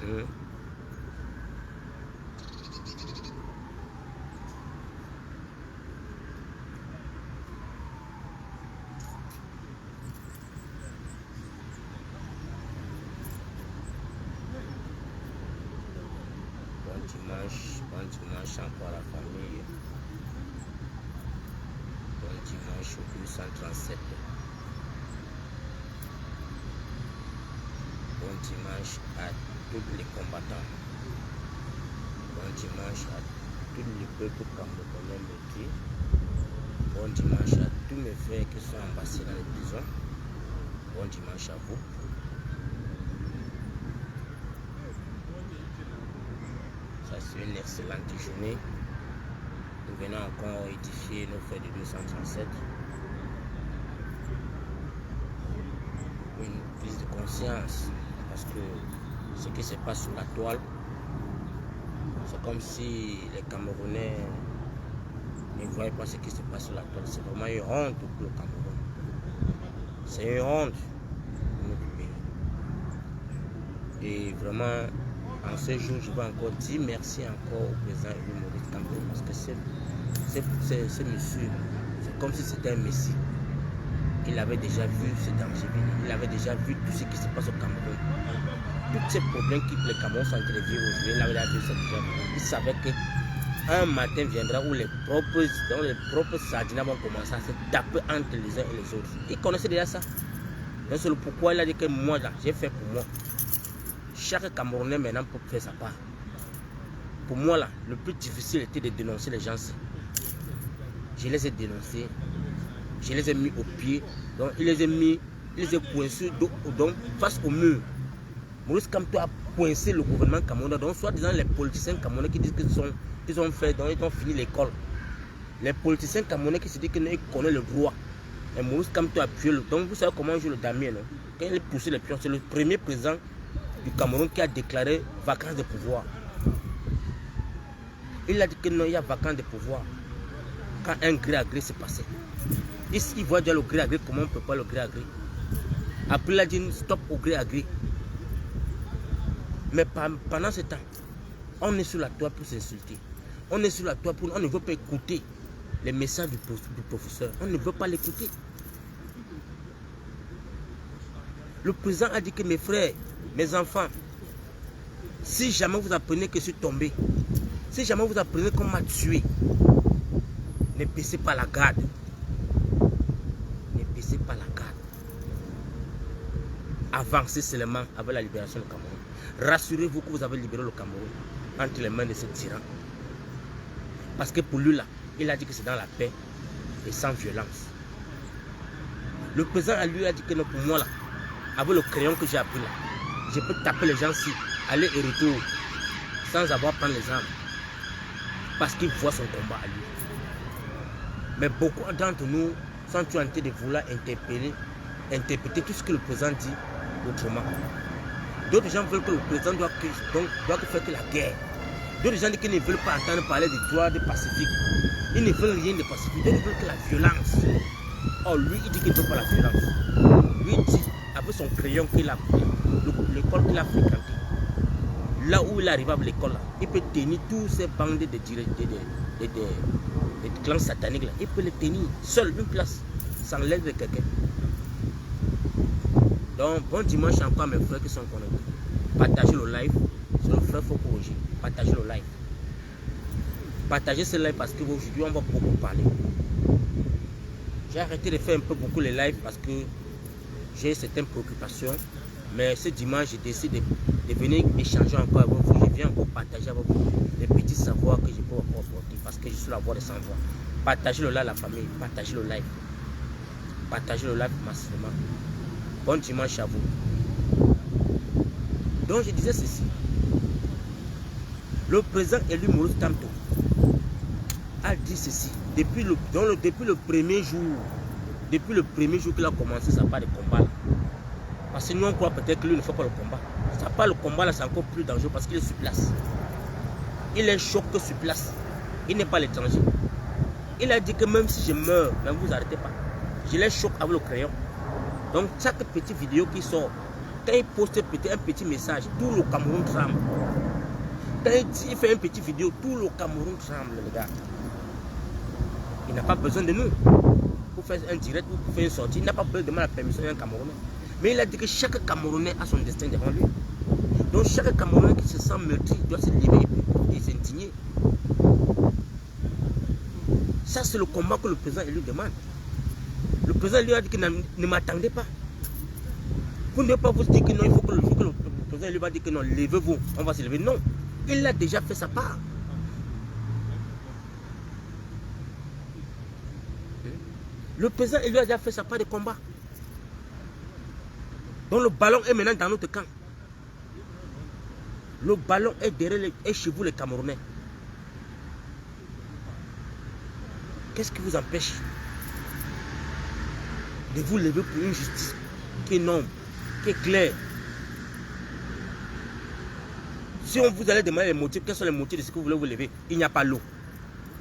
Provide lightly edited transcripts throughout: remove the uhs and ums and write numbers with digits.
Bon dimanche encore à la famille. Bon dimanche au 237. Bon dimanche à tous les combattants. Bon dimanche à tous les peuples camerounais métiers. Bon dimanche à tous mes frères qui sont embassés dans les prisons. Bon dimanche à vous. Ça c'est une excellente journée. Nous venons encore édifier nos frères de 237. Une prise de conscience. Parce que ce qui se passe sur la toile, c'est comme si les Camerounais ne voyaient pas ce qui se passe sur la toile. C'est vraiment une honte pour le Cameroun. C'est une honte pour notre pays. Et vraiment, en ce jour, je veux encore dire merci encore au président Élu Maurice Kamto, parce que ce monsieur, c'est comme si c'était un messie. Il avait déjà vu ce danger, il avait déjà vu tout ce qui se passe au Cameroun. Tous ces problèmes que les Camerounais sont en train de vivre aujourd'hui, il avait déjà vu ça déjà. Il savait qu'un matin viendra où les propres sardines vont commencer à se taper entre les uns et les autres. Il connaissait déjà ça. Donc c'est le pourquoi il a dit que moi là, j'ai fait pour moi. Chaque Camerounais maintenant peut faire sa part. Pour moi là, le plus difficile était de dénoncer les gens. Je les ai dénoncés. Je les ai mis au pied, donc il les a coincés donc, face au mur. Maurice Kamto a coincé le gouvernement camerounais, donc soit disant les politiciens camerounais qui disent qu'ils ont fait, donc ils ont fini l'école. Les politiciens camerounais qui se disent qu'ils connaissent le droit. Et Maurice Kamto a appuyé le. Donc vous savez comment joue le damier, non? Quand il poussé les pions, c'est le premier président du Cameroun qui a déclaré vacance de pouvoir. Il a dit que non, il y a vacance de pouvoir. Quand un gré à gré s'est passé. Ici, il voit déjà le gré à gré, comment on ne peut pas le gré à gré. Après, il a dit stop au gré à gré. Mais pendant ce temps, on est sur la toile pour s'insulter. On est sur la toile pour. On ne veut pas écouter les messages du professeur. On ne veut pas l'écouter. Le président a dit que mes frères, mes enfants, si jamais vous apprenez que je suis tombé, si jamais vous apprenez qu'on m'a tué, ne baissez pas la garde. Ne baissez pas la garde. Avancez seulement avec la libération du Cameroun. Rassurez-vous que vous avez libéré le Cameroun entre les mains de ce tyran. Parce que pour lui là, il a dit que c'est dans la paix et sans violence. Le président à lui a dit que non, pour moi là, avec le crayon que j'ai appris là, je peux taper les gens ici, aller et retour, sans avoir à prendre les armes. Parce qu'il voit son combat à lui. Mais beaucoup d'entre nous sont en train de vouloir interpréter tout ce que le président dit autrement. D'autres gens veulent que le président doit faire que la guerre. D'autres gens disent qu'ils ne veulent pas entendre parler du droit de pacifique. Ils ne veulent rien de pacifique. D'autres veulent que la violence. Or lui, il dit qu'il ne veut pas la violence. Lui dit, avec son crayon qu'il a pris, l'école qu'il a fréquentée, là où il arrive à l'école, il peut tenir tous ces bandes de clans sataniques là. Il peut les tenir seul, une place, sans l'aide de quelqu'un. Donc, bon dimanche encore à mes frères qui sont connectés. Partagez le live. C'est le frère Foko Roger. Partagez le live. Partagez ce live parce qu'aujourd'hui, on va beaucoup parler. J'ai arrêté de faire un peu beaucoup les lives parce que j'ai certaines préoccupations. Mais ce dimanche, j'ai décidé de venir échanger encore avec vous. Je viens encore partager avec vous les petits savoirs que je peux encore apporter parce que je suis la voix des sans-voix. Partagez le live à la famille. Partagez le live. Partagez le live massivement. Bon dimanche à vous. Donc je disais ceci. Le président élu Maurice Kamto a dit ceci. Depuis le premier jour qu'il a commencé sa part de combat là. Parce que nous on croit peut-être que lui ne fait pas le combat. Ça part le combat là, c'est encore plus dangereux parce qu'il est sur place. Il est choqué sur place. Il n'est pas l'étranger. Il a dit que même si je meurs, ne vous arrêtez pas. Je les choque avec le crayon. Donc chaque petite vidéo qui sort, Quand il poste un petit message, tout le Cameroun tremble. Quand il fait une petite vidéo, tout le Cameroun tremble, les gars. Il n'a pas besoin de nous. Pour faire un direct ou pour faire une sortie, il n'a pas besoin de demander la permission d'un Camerounais. Mais il a dit que chaque Camerounais a son destin devant lui. Donc chaque Camerounais qui se sent meurtri doit se lever et s'indigner. Ça, c'est le combat que le président lui demande. Le président lui a dit que ne m'attendez pas. Vous ne devez pas vous dire que non, il faut que le président lui va dire que non, levez-vous, on va se lever. Non, il a déjà fait sa part. Le président lui a déjà fait sa part de combat. Donc le ballon est maintenant dans notre camp. Le ballon est derrière est chez vous les Camerounais. Qu'est-ce qui vous empêche de vous lever pour une justice qui est noble, qui est claire? Si on vous allez demander les motifs, quels sont les motifs de ce que vous voulez vous lever? Il n'y a pas l'eau,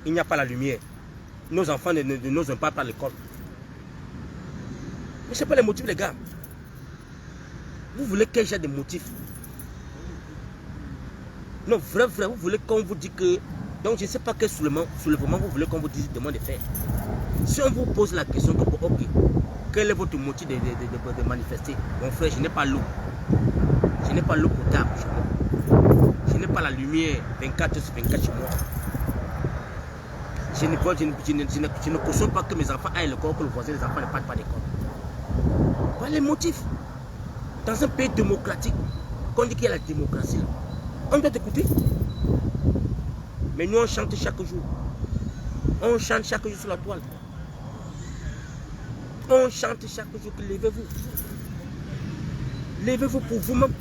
il n'y a pas la lumière. Nos enfants n'osent pas à l'école. Mais ce n'est pas les motifs, les gars. Vous voulez quel genre de motifs? Non, vrai, vous voulez qu'on vous dise que... Donc je ne sais pas quel soulèvement vous voulez qu'on vous dise demande de faire. Si on vous pose la question que, ok, quel est votre motif de manifester? Mon frère, je n'ai pas l'eau. Je n'ai pas l'eau potable chez moi. Je n'ai pas la lumière 24 sur 24 chez moi. Je ne cautionne pas que mes enfants aillent à l'école, que le voisin des enfants ne partent pas d'école. Voilà les motifs. Dans un pays démocratique, quand on dit qu'il y a la démocratie, là, on doit écouter. Mais nous, on chante chaque jour. On chante chaque jour sur la toile. On chante chaque jour que levez-vous. Levez-vous pour vous-même.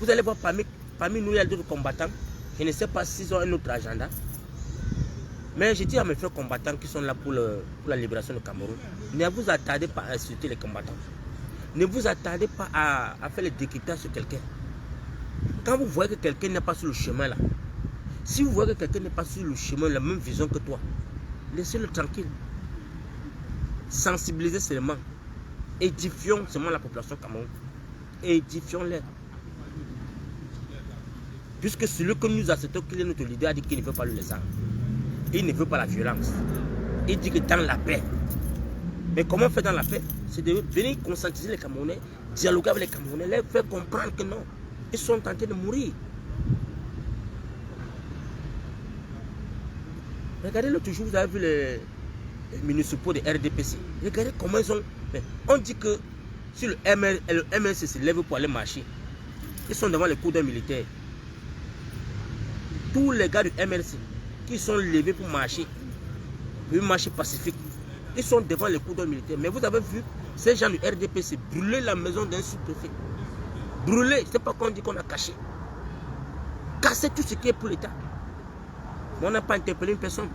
Vous allez voir parmi nous, il y a d'autres combattants. Je ne sais pas s'ils ont un autre agenda. Mais je dis à mes frères combattants qui sont là pour la libération du Cameroun, ne vous attardez pas à insulter les combattants. Ne vous attardez pas à faire le décryptage sur quelqu'un. Quand vous voyez que quelqu'un n'est pas sur le chemin là, si vous voyez que quelqu'un n'est pas sur le chemin, la même vision que toi, laissez-le tranquille. Sensibilisez seulement. Édifions seulement la population Cameroun. Édifions-les. Puisque celui que nous acceptons qu'il est notre leader a dit qu'il ne veut pas le laisser. Il ne veut pas la violence. Il dit que dans la paix. Mais comment faire dans la paix? C'est de venir conscientiser les Camerounais, dialoguer avec les Camerounais, leur faire comprendre que non, ils sont tentés de mourir. Regardez l'autre jour, vous avez vu les municipaux de RDPC. Regardez comment ils ont... On dit que si le MLC se lève pour aller marcher, ils sont devant les cordons militaires. Tous les gars du MLC qui sont levés pour marcher, une marche pacifique, ils sont devant les cordons militaires. Mais vous avez vu ces gens du RDPC brûler la maison d'un sous-préfet. Brûler, je ne sais pas qu'on dit qu'on a caché. Casser tout ce qui est pour l'État. On n'a pas interpellé une personne.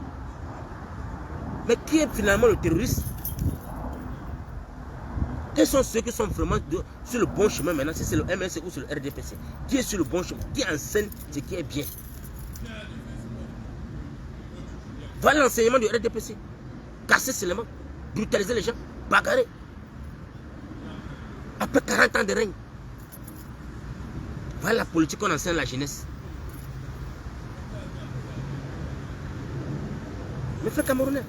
Mais qui est finalement le terroriste? Quels sont ceux qui sont vraiment sur le bon chemin maintenant? Si c'est le MLC ou sur le RDPC, qui est sur le bon chemin? Qui enseigne ce qui est bien? Voilà l'enseignement du RDPC. Casser seulement, brutaliser les gens, bagarrer. Après 40 ans de règne. Voilà la politique qu'on enseigne à la jeunesse. Mais frère Camerounais.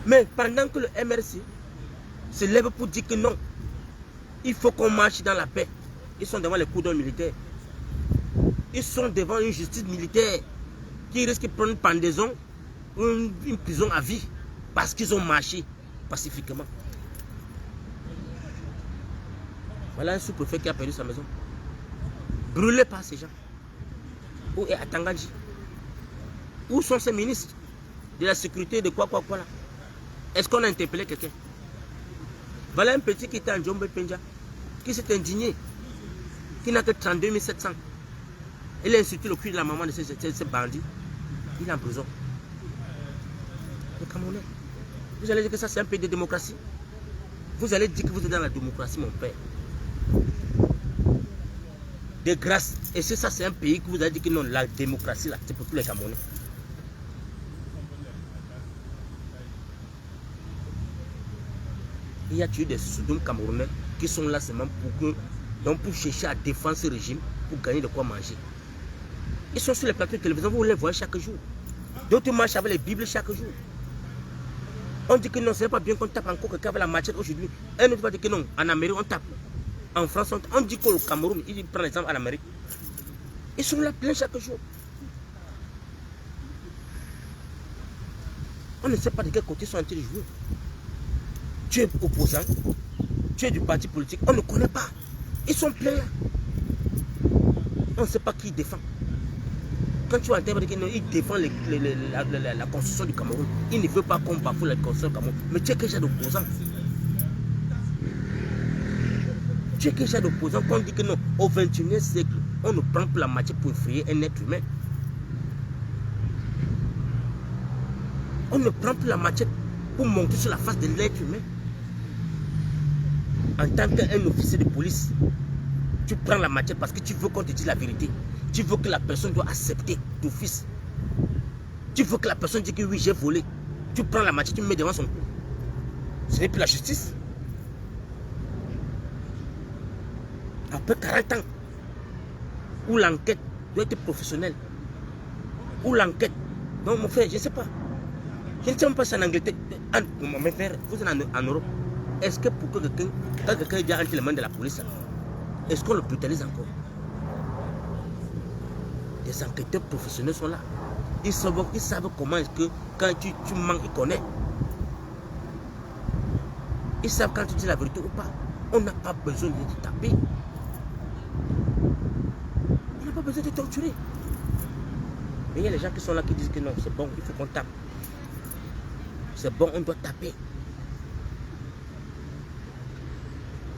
Mais pendant que le MRC se lève pour dire que non, il faut qu'on marche dans la paix. Ils sont devant les cordons militaires. Ils sont devant une justice militaire qui risque de prendre une pendaison ou une prison à vie parce qu'ils ont marché pacifiquement. Voilà un sous-préfet qui a perdu sa maison. Brûlé par ces gens. Où est Atangadji? Où sont ces ministres de la sécurité de quoi là? Est-ce qu'on a interpellé quelqu'un? Voilà un petit qui était en Djombe Penja, qui s'est indigné, qui n'a que 32 700. Il a insulté le cul de la maman de ces bandits. Il est en prison. Le Camerounais. Vous allez dire que ça c'est un pays de démocratie. Vous allez dire que vous êtes dans la démocratie, mon père. De grâce. Et c'est ça, c'est un pays que vous allez dire que non, la démocratie là, c'est pour tous les Camerounais. Il y a tué des sodomes camerounais qui sont là seulement pour chercher à défendre ce régime, pour gagner de quoi manger. Ils sont sur les plateaux de télévision, vous les voyez chaque jour. D'autres marchent avec les Bibles chaque jour. On dit que non, ce n'est pas bien qu'on tape encore quelqu'un avec la machette aujourd'hui. Un autre va dire que non, en Amérique on tape. En France, on dit qu'au Cameroun, il prend l'exemple en Amérique. Ils sont là plein chaque jour. On ne sait pas de quel côté ils sont en train de jouer. Tu es opposant, tu es du parti politique, on ne connaît pas. Ils sont pleins là. On ne sait pas qui défend. Quand tu entends qu'il défend la constitution du Cameroun, il ne veut pas qu'on bafoue la constitution du Cameroun. Mais tu es quel genre d'opposant? Tu es quel genre d'opposant quand on dit que non, au XXIe siècle, on ne prend plus la matière pour effrayer un être humain. On ne prend plus la machette pour monter sur la face de l'être humain. En tant qu'un officier de police, tu prends la machette parce que tu veux qu'on te dise la vérité. Tu veux que la personne doit accepter d'office. Tu veux que la personne dise que oui, j'ai volé. Tu prends la machette, tu me mets devant son cou. Ce n'est plus la justice. Après 40 ans, où l'enquête doit être professionnelle, où l'enquête... Non, mon frère, je ne sais pas. Je ne sais même pas si en Angleterre, mes frères, vous êtes en Europe. Est-ce que pour que quelqu'un est déjà entre les mains de la police, est-ce qu'on le brutalise encore? Les enquêteurs professionnels sont là. Ils savent comment est-ce que quand tu mens, ils connaissent. Ils savent quand tu dis la vérité ou pas. On n'a pas besoin de te taper. On n'a pas besoin de te torturer. Mais il y a les gens qui sont là qui disent que non, c'est bon, il faut qu'on tape. C'est bon, on doit taper.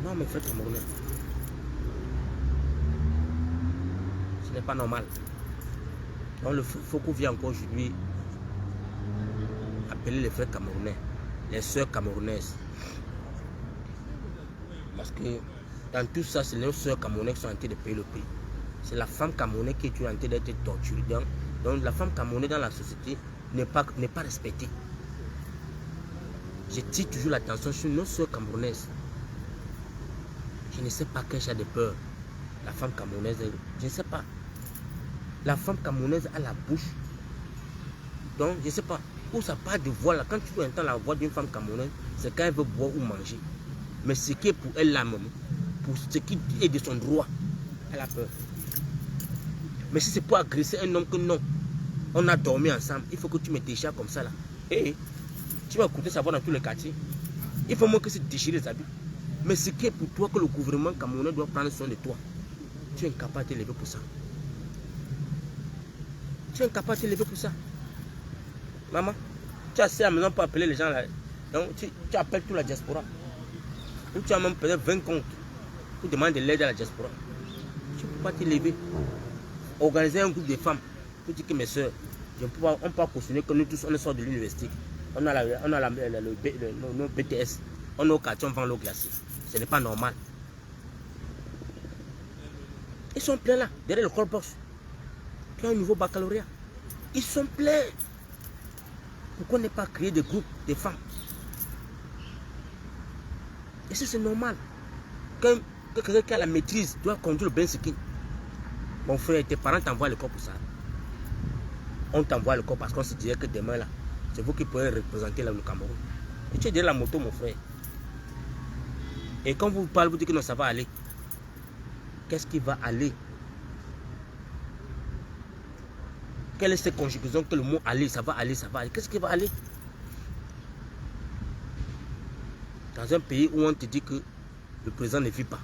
Non, mes frères camerounais. Ce n'est pas normal. Donc le Foko vient encore aujourd'hui appeler les frères camerounais, les sœurs camerounaises. Parce que dans tout ça, c'est les sœurs camerounaises qui sont en train de payer le prix. C'est la femme camerounaise qui est en train d'être torturée. Donc la femme camerounaise dans la société n'est pas respectée. Je tire toujours l'attention sur nos sœurs camerounaises. Je ne sais pas quel genre de peur la femme camerounaise, je ne sais pas. La femme camerounaise a la bouche. Donc, je ne sais pas. Où ça part de voix là. Quand tu entends la voix d'une femme camerounaise, c'est quand elle veut boire ou manger. Mais ce qui est pour elle là même, pour ce qui est de son droit, elle a peur. Mais si c'est pour agresser un homme que non, on a dormi ensemble, il faut que tu me déchires comme ça là. Et tu vas écouter sa voix dans tous les quartiers. Il faut moins que c'est déchirer les habits. Mais ce qui est pour toi que le gouvernement camerounais doit prendre soin de toi, tu es incapable de te lever pour ça. Tu es incapable de te lever pour ça. Maman, tu as assez à la maison pour appeler les gens là. Donc tu appelles toute la diaspora. Ou tu as même peut-être 20 comptes pour demander de l'aide à la diaspora. Tu ne peux pas te lever. Organiser un groupe de femmes pour dire que mes soeurs, on ne peut pas cautionner que nous tous on sort de l'université. On a nos BTS. On a au quartier, on vend l'eau glacée. Ce n'est pas normal. Ils sont pleins là, derrière le Colbox, qui a un nouveau baccalauréat. Ils sont pleins. Pourquoi ne pas créer des groupes de femmes? Et ça, c'est normal. Quand quelqu'un qui a la maîtrise doit conduire le bain skin. Mon frère, tes parents t'envoient le corps pour ça. On t'envoie le corps parce qu'on se disait que demain là, c'est vous qui pourrez représenter là, le Cameroun. Et tu es derrière la moto, mon frère. Et quand vous parlez, vous dites que non, ça va aller. Qu'est-ce qui va aller? Quelle est cette conjugaison que le mot aller, ça va aller, ça va aller? Qu'est-ce qui va aller? Dans un pays où on te dit que le président ne vit pas.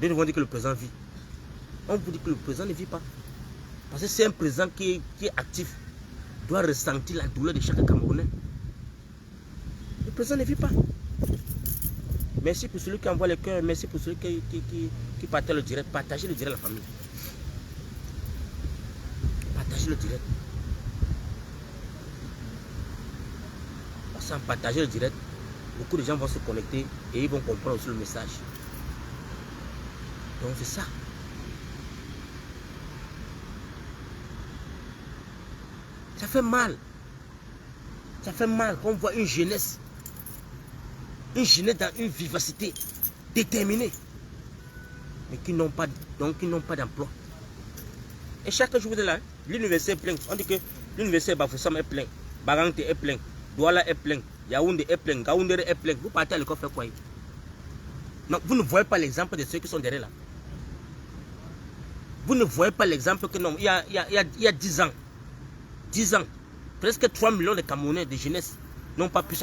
D'autres vont dire que le président vit. On vous dit que le président ne vit pas. Parce que c'est un président qui est actif. Doit ressentir la douleur de chaque Camerounais. Le président ne vit pas. Merci pour celui qui envoie le cœur. Merci pour celui qui partage le direct. Partagez le direct à la famille. Partagez le direct. Sans partager le direct, beaucoup de gens vont se connecter et ils vont comprendre aussi le message. Donc c'est ça. Ça fait mal. Ça fait mal quand on voit une jeunesse une jeunesse dans une vivacité déterminée, mais qui n'ont pas d'emploi. Et chaque jour, là, l'université est pleine. On dit que l'université Bafoussam est plein, Barante est plein, Douala est plein, Yaoundé est plein, Gaoundéré est plein. Vous partez à l'école faire quoi? Non, vous ne voyez pas l'exemple de ceux qui sont derrière là. Vous ne voyez pas l'exemple que non, il y a 10 ans, presque 3 millions de Camerounais de jeunesse n'ont pas pu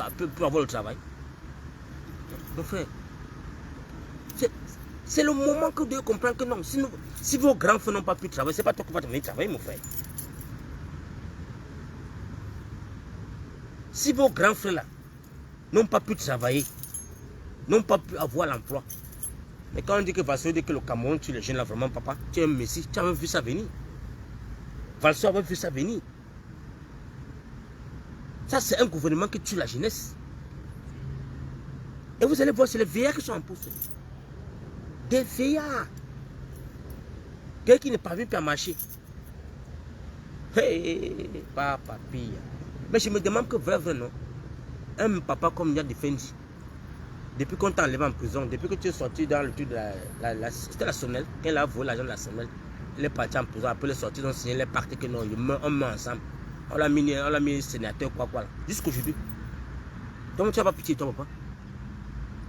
avoir le travail. Mon frère, c'est le moment que vous devez comprendre que non, si vos grands frères n'ont pas pu travailler, ce n'est pas toi qui vas venir travailler, mon frère. Si vos grands frères là n'ont pas pu travailler, n'ont pas pu avoir l'emploi, mais quand on dit que Valsor dit que le Cameroun tue les jeunes là, vraiment, papa, tu es un messie, tu avais vu ça venir. Valsor avait vu ça venir. Ça, c'est un gouvernement qui tue la jeunesse. Et vous allez voir, c'est les vieillards qui sont en poste. Des vieillards. Quelqu'un qui n'est pas vu à marcher. Hey, papa, pire. Mais je me demande que vrai, non. Un papa comme Yad Fendi, depuis qu'on t'a enlevé en prison, depuis que tu es sorti dans le truc de c'était la Sonnelle, quand il a volé l'argent de la Sonnelle, il est parti en prison, après il est sorti, ils ont signé les pactes que non, on meurt ensemble. On l'a mis sénateur, quoi. Jusqu'aujourd'hui. Donc tu n'as pas pitié de toi, papa.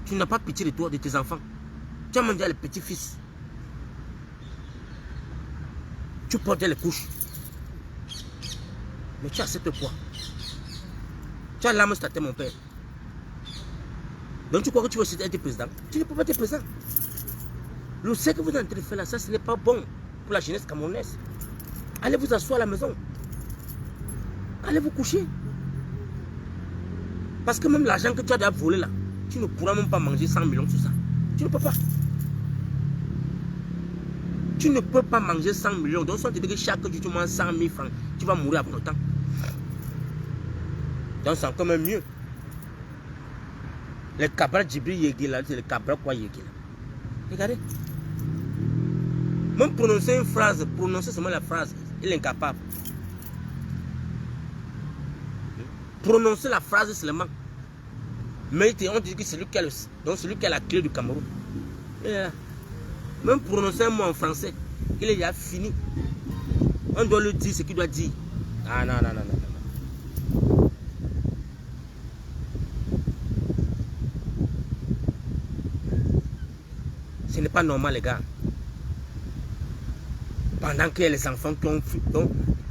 Tu n'as pas pitié de toi, de tes enfants. Tu as mangé les petits-fils. Tu portes les couches. Mais tu acceptes quoi? Tu as l'âme statée, mon père. Donc tu crois que tu veux aussi être président? Tu ne peux pas être président. Le ce que vous êtes en train de faire là, ça ce n'est pas bon pour la jeunesse camerounaise. Allez vous asseoir à la maison. Allez vous coucher. Parce que même l'argent que tu as déjà volé là, tu ne pourras même pas manger 100 millions sur ça. Tu ne peux pas. Tu ne peux pas manger 100 millions. Donc si on te dit que chaque jour tu manges 100 000 francs, tu vas mourir avant le temps. Donc c'est encore même mieux. Les cabras Djibril Yégué là, c'est les cabras quoi Yégué là. Regardez. Même prononcer une phrase, prononcer seulement la phrase, il est incapable. Prononcer la phrase seulement. Mais on dit que c'est lui qui a celui qui a la clé du Cameroun. Même prononcer un mot en français, il est déjà fini. On doit lui dire ce qu'il doit dire. Ah non. Ce n'est pas normal, les gars. Pendant qu'il y a les enfants qui ont fui, donc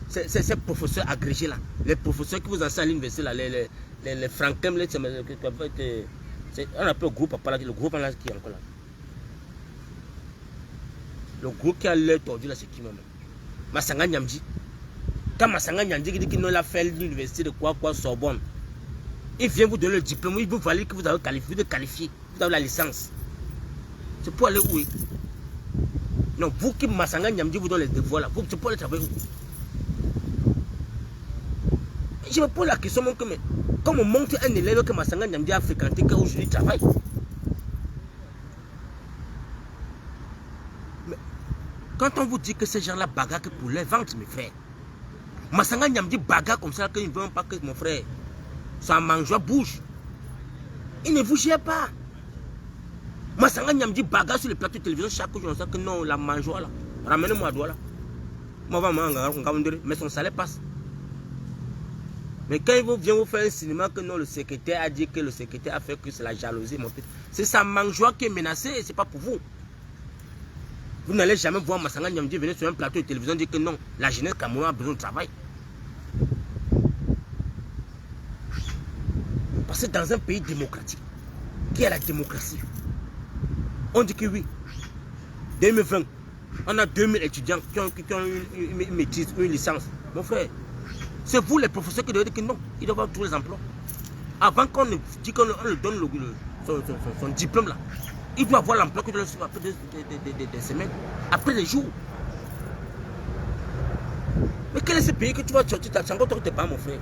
ces professeurs agrégés là, les professeurs qui vous enseignent à l'université là, les franquins, on appelle le groupe, le groupe là qui est encore là. Le groupe qui a l'air tordu là, c'est qui même? Massanga Nyamdi. Quand Massanga Nyamdi dit qu'il a fait l'université de quoi Sorbonne, il vient vous donner le diplôme, il vous valide que vous avez qualifié, vous avez la licence. C'est pour aller où? Non, vous qui Massanga Nyamdi vous donne les devoirs là, c'est pour aller travailler où? Je me pose la question, mais comme on montre un élève que Massanga Nyamdi a fréquenté, qu'aujourd'hui il travaille. Mais quand on vous dit que ces gens-là bagarrent pour les ventes, mes frères, Massanga Nyamdi bagarre comme ça qu'ils ne veulent pas que mon frère, sa mangeoire bouge. Il ne vous gère pas. Massanga Nyamdi bagarre sur le plateau de télévision chaque jour, on sait que non, la mangeoire là, ramenez-moi à Douala. Moi, mais son salaire passe. Mais quand il vient vous faire un cinéma que non, le secrétaire a dit que le secrétaire a fait que c'est la jalousie, mon père. C'est sa mangeoire qui est menacée et ce n'est pas pour vous. Vous n'allez jamais voir Massanga Nyamdi venir sur un plateau de télévision dire que non, la jeunesse camerounaise a besoin de travail. Parce que dans un pays démocratique, qui a la démocratie, on dit que oui, 2020, on a 2000 étudiants qui ont une maîtrise, une licence. Mon frère, c'est vous les professeurs qui devez dire que non, ils doivent avoir tous les emplois. Avant qu'on ne dise qu'on lui donne son diplôme là, il doit avoir l'emploi que doit suivre après des semaines, après des jours. Mais quel est ce pays que tu vas sortir, tu as encore tes parents, mon frère?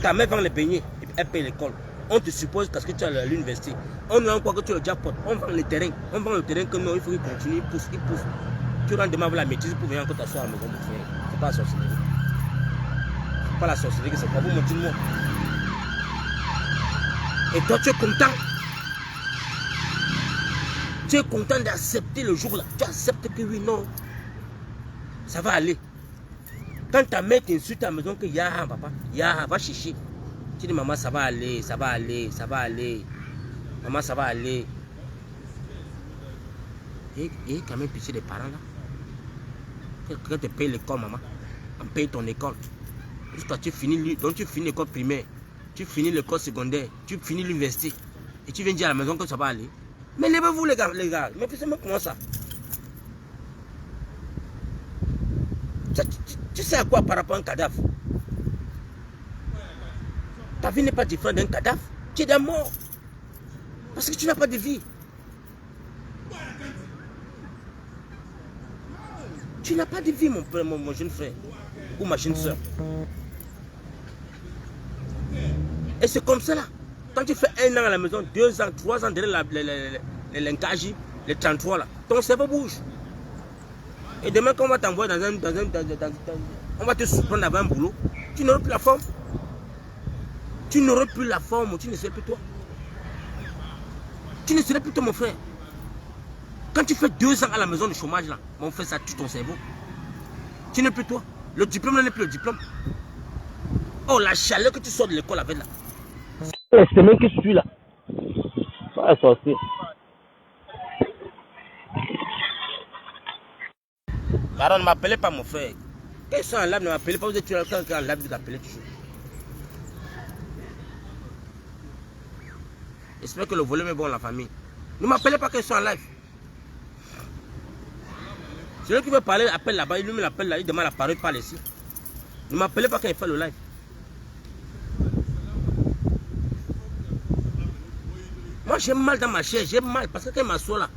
Ta mère vend les beignets et puis elle paye l'école. On te suppose parce que tu es à l'université. On a encore que tu es au jackpot. On vend le terrain. On vend le terrain que non, il faut qu'il continue, il pousse. Tu rentres demain la maîtrise pour venir encore t'asseoir à la maison, mon frère. C'est pas la sorcellerie. C'est pas la sorcellerie, c'est pas vous mentir moi. Et toi, tu es content. Tu es content d'accepter le jour là. Tu acceptes que oui, non. Ça va aller. Quand ta mère t'insulte à la maison que ya, papa, ya, va chercher. Tu dis, maman, ça va aller, ça va aller, ça va aller. Maman, ça va aller. Et quand même pitié des parents là. Quelqu'un te paye l'école, maman. On paye ton école. Jusqu'à tu finis, donc tu finis l'école primaire. Tu finis l'école secondaire. Tu finis l'université. Et tu viens dire à la maison que ça va aller. Mais levez-vous les gars. Mais faites-moi comment ça? Tu sais à quoi par rapport à un cadavre? Ta vie n'est pas différente d'un cadavre. Tu es d'un mort. Parce que tu n'as pas de vie. Tu n'as pas de vie, mon jeune frère. Ou ma jeune soeur. Et c'est comme ça là. Quand tu fais 1 an à la maison, 2 ans, 3 ans derrière les linkages, les 33 là, ton cerveau bouge. Et demain, quand on va t'envoyer on va te surprendre avec un boulot, tu n'auras plus la forme. Tu n'auras plus la forme, tu ne serais plus toi. Tu ne serais plus toi, mon frère. Quand tu fais 2 ans à la maison de chômage là, mon frère, ça tue ton cerveau. Tu n'es plus toi. Le diplôme là n'est plus le diplôme. Oh, la chaleur que tu sors de l'école avec là. La semaine que je suis là. Pas sortir. Pardon, ne m'appelez pas mon frère. Quand ils sont en live, ne m'appelez pas. Vous êtes en live, vous appelez toujours. J'espère que le volume est bon la famille. Ne m'appelez pas quand ils sont en live. Celui qui veut parler, appelle là-bas. Il lui appelle là, il demande la parole, il parle ici. Ne m'appelez pas quand il fait le live. Moi j'ai mal dans ma chair, j'ai mal parce que quand il m'assoit là,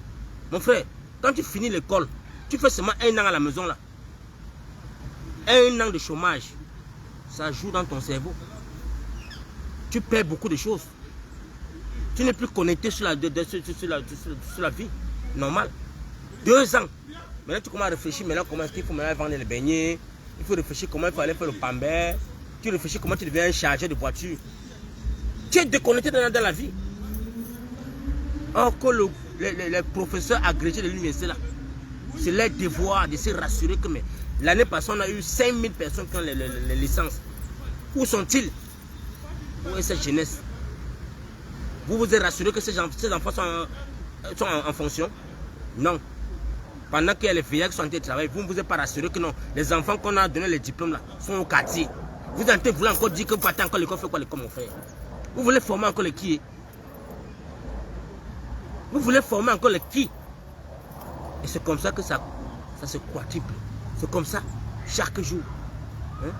mon frère, quand tu finis l'école, tu fais seulement 1 an à la maison là. 1 an de chômage, ça joue dans ton cerveau. Tu perds beaucoup de choses. Tu n'es plus connecté sur la vie normale. 2 ans. Maintenant tu commences à réfléchir, maintenant comment est-ce qu'il faut maintenant vendre les beignets. Il faut réfléchir comment il faut aller faire le pambert. Tu réfléchis comment tu deviens un chargeur de voiture. Tu es déconnecté dans la vie. Or que les professeurs agrégés de l'université là, c'est leur devoir de se rassurer que l'année passée on a eu 5000 personnes qui ont les licences. Où sont-ils? Où est cette jeunesse? Vous vous êtes rassuré que ces enfants sont en fonction? Non. Pendant qu'il y a les filles qui sont en train de travailler, vous ne vous êtes pas rassuré que non, les enfants qu'on a donné les diplômes là sont au quartier. Vous voulez encore dire que vous partez encore l'école, fait quoi l'école mon frère? Vous voulez former encore les qui? Vous voulez former encore les qui? Et c'est comme ça que ça se quadruple. C'est comme ça, chaque jour. Hein?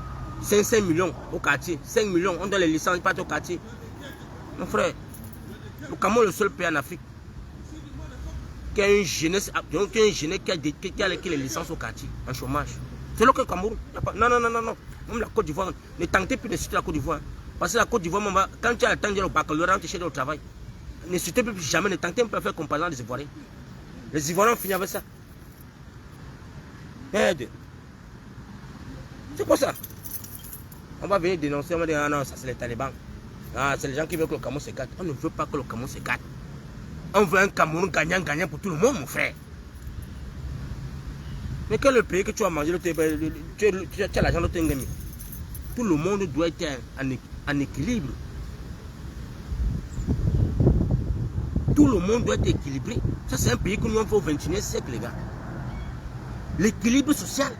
5 millions au quartier. 5 millions, on donne les licences, ils partent au quartier. Mon frère, le Cameroun est le seul pays en Afrique qui a une jeunesse qui a les licences au quartier, en chômage. C'est là que le Cameroun. Non. Même la Côte d'Ivoire, ne tentez plus de citer la Côte d'Ivoire. Parce que la Côte d'Ivoire, quand tu as le temps de dire au baccalauréat, tu cherches au travail. Ne citez plus jamais, ne tentez pas de faire comparaison des Ivoiriens. Les Ivoiriens ont fini avec ça. Merde. C'est quoi ça? On va venir dénoncer, on va dire, ah non, ça c'est les talibans. Ah, c'est les gens qui veulent que le Cameroun se gâte. On ne veut pas que le Cameroun se gâte. On veut un Cameroun gagnant pour tout le monde, mon frère. Mais quel est le pays que tu as mangé, tu as l'argent de Tengami. Tout le monde doit être en équilibre. Tout le monde doit être équilibré. Ça, c'est un pays que nous avons fait au XXIe siècle, les gars. L'équilibre social.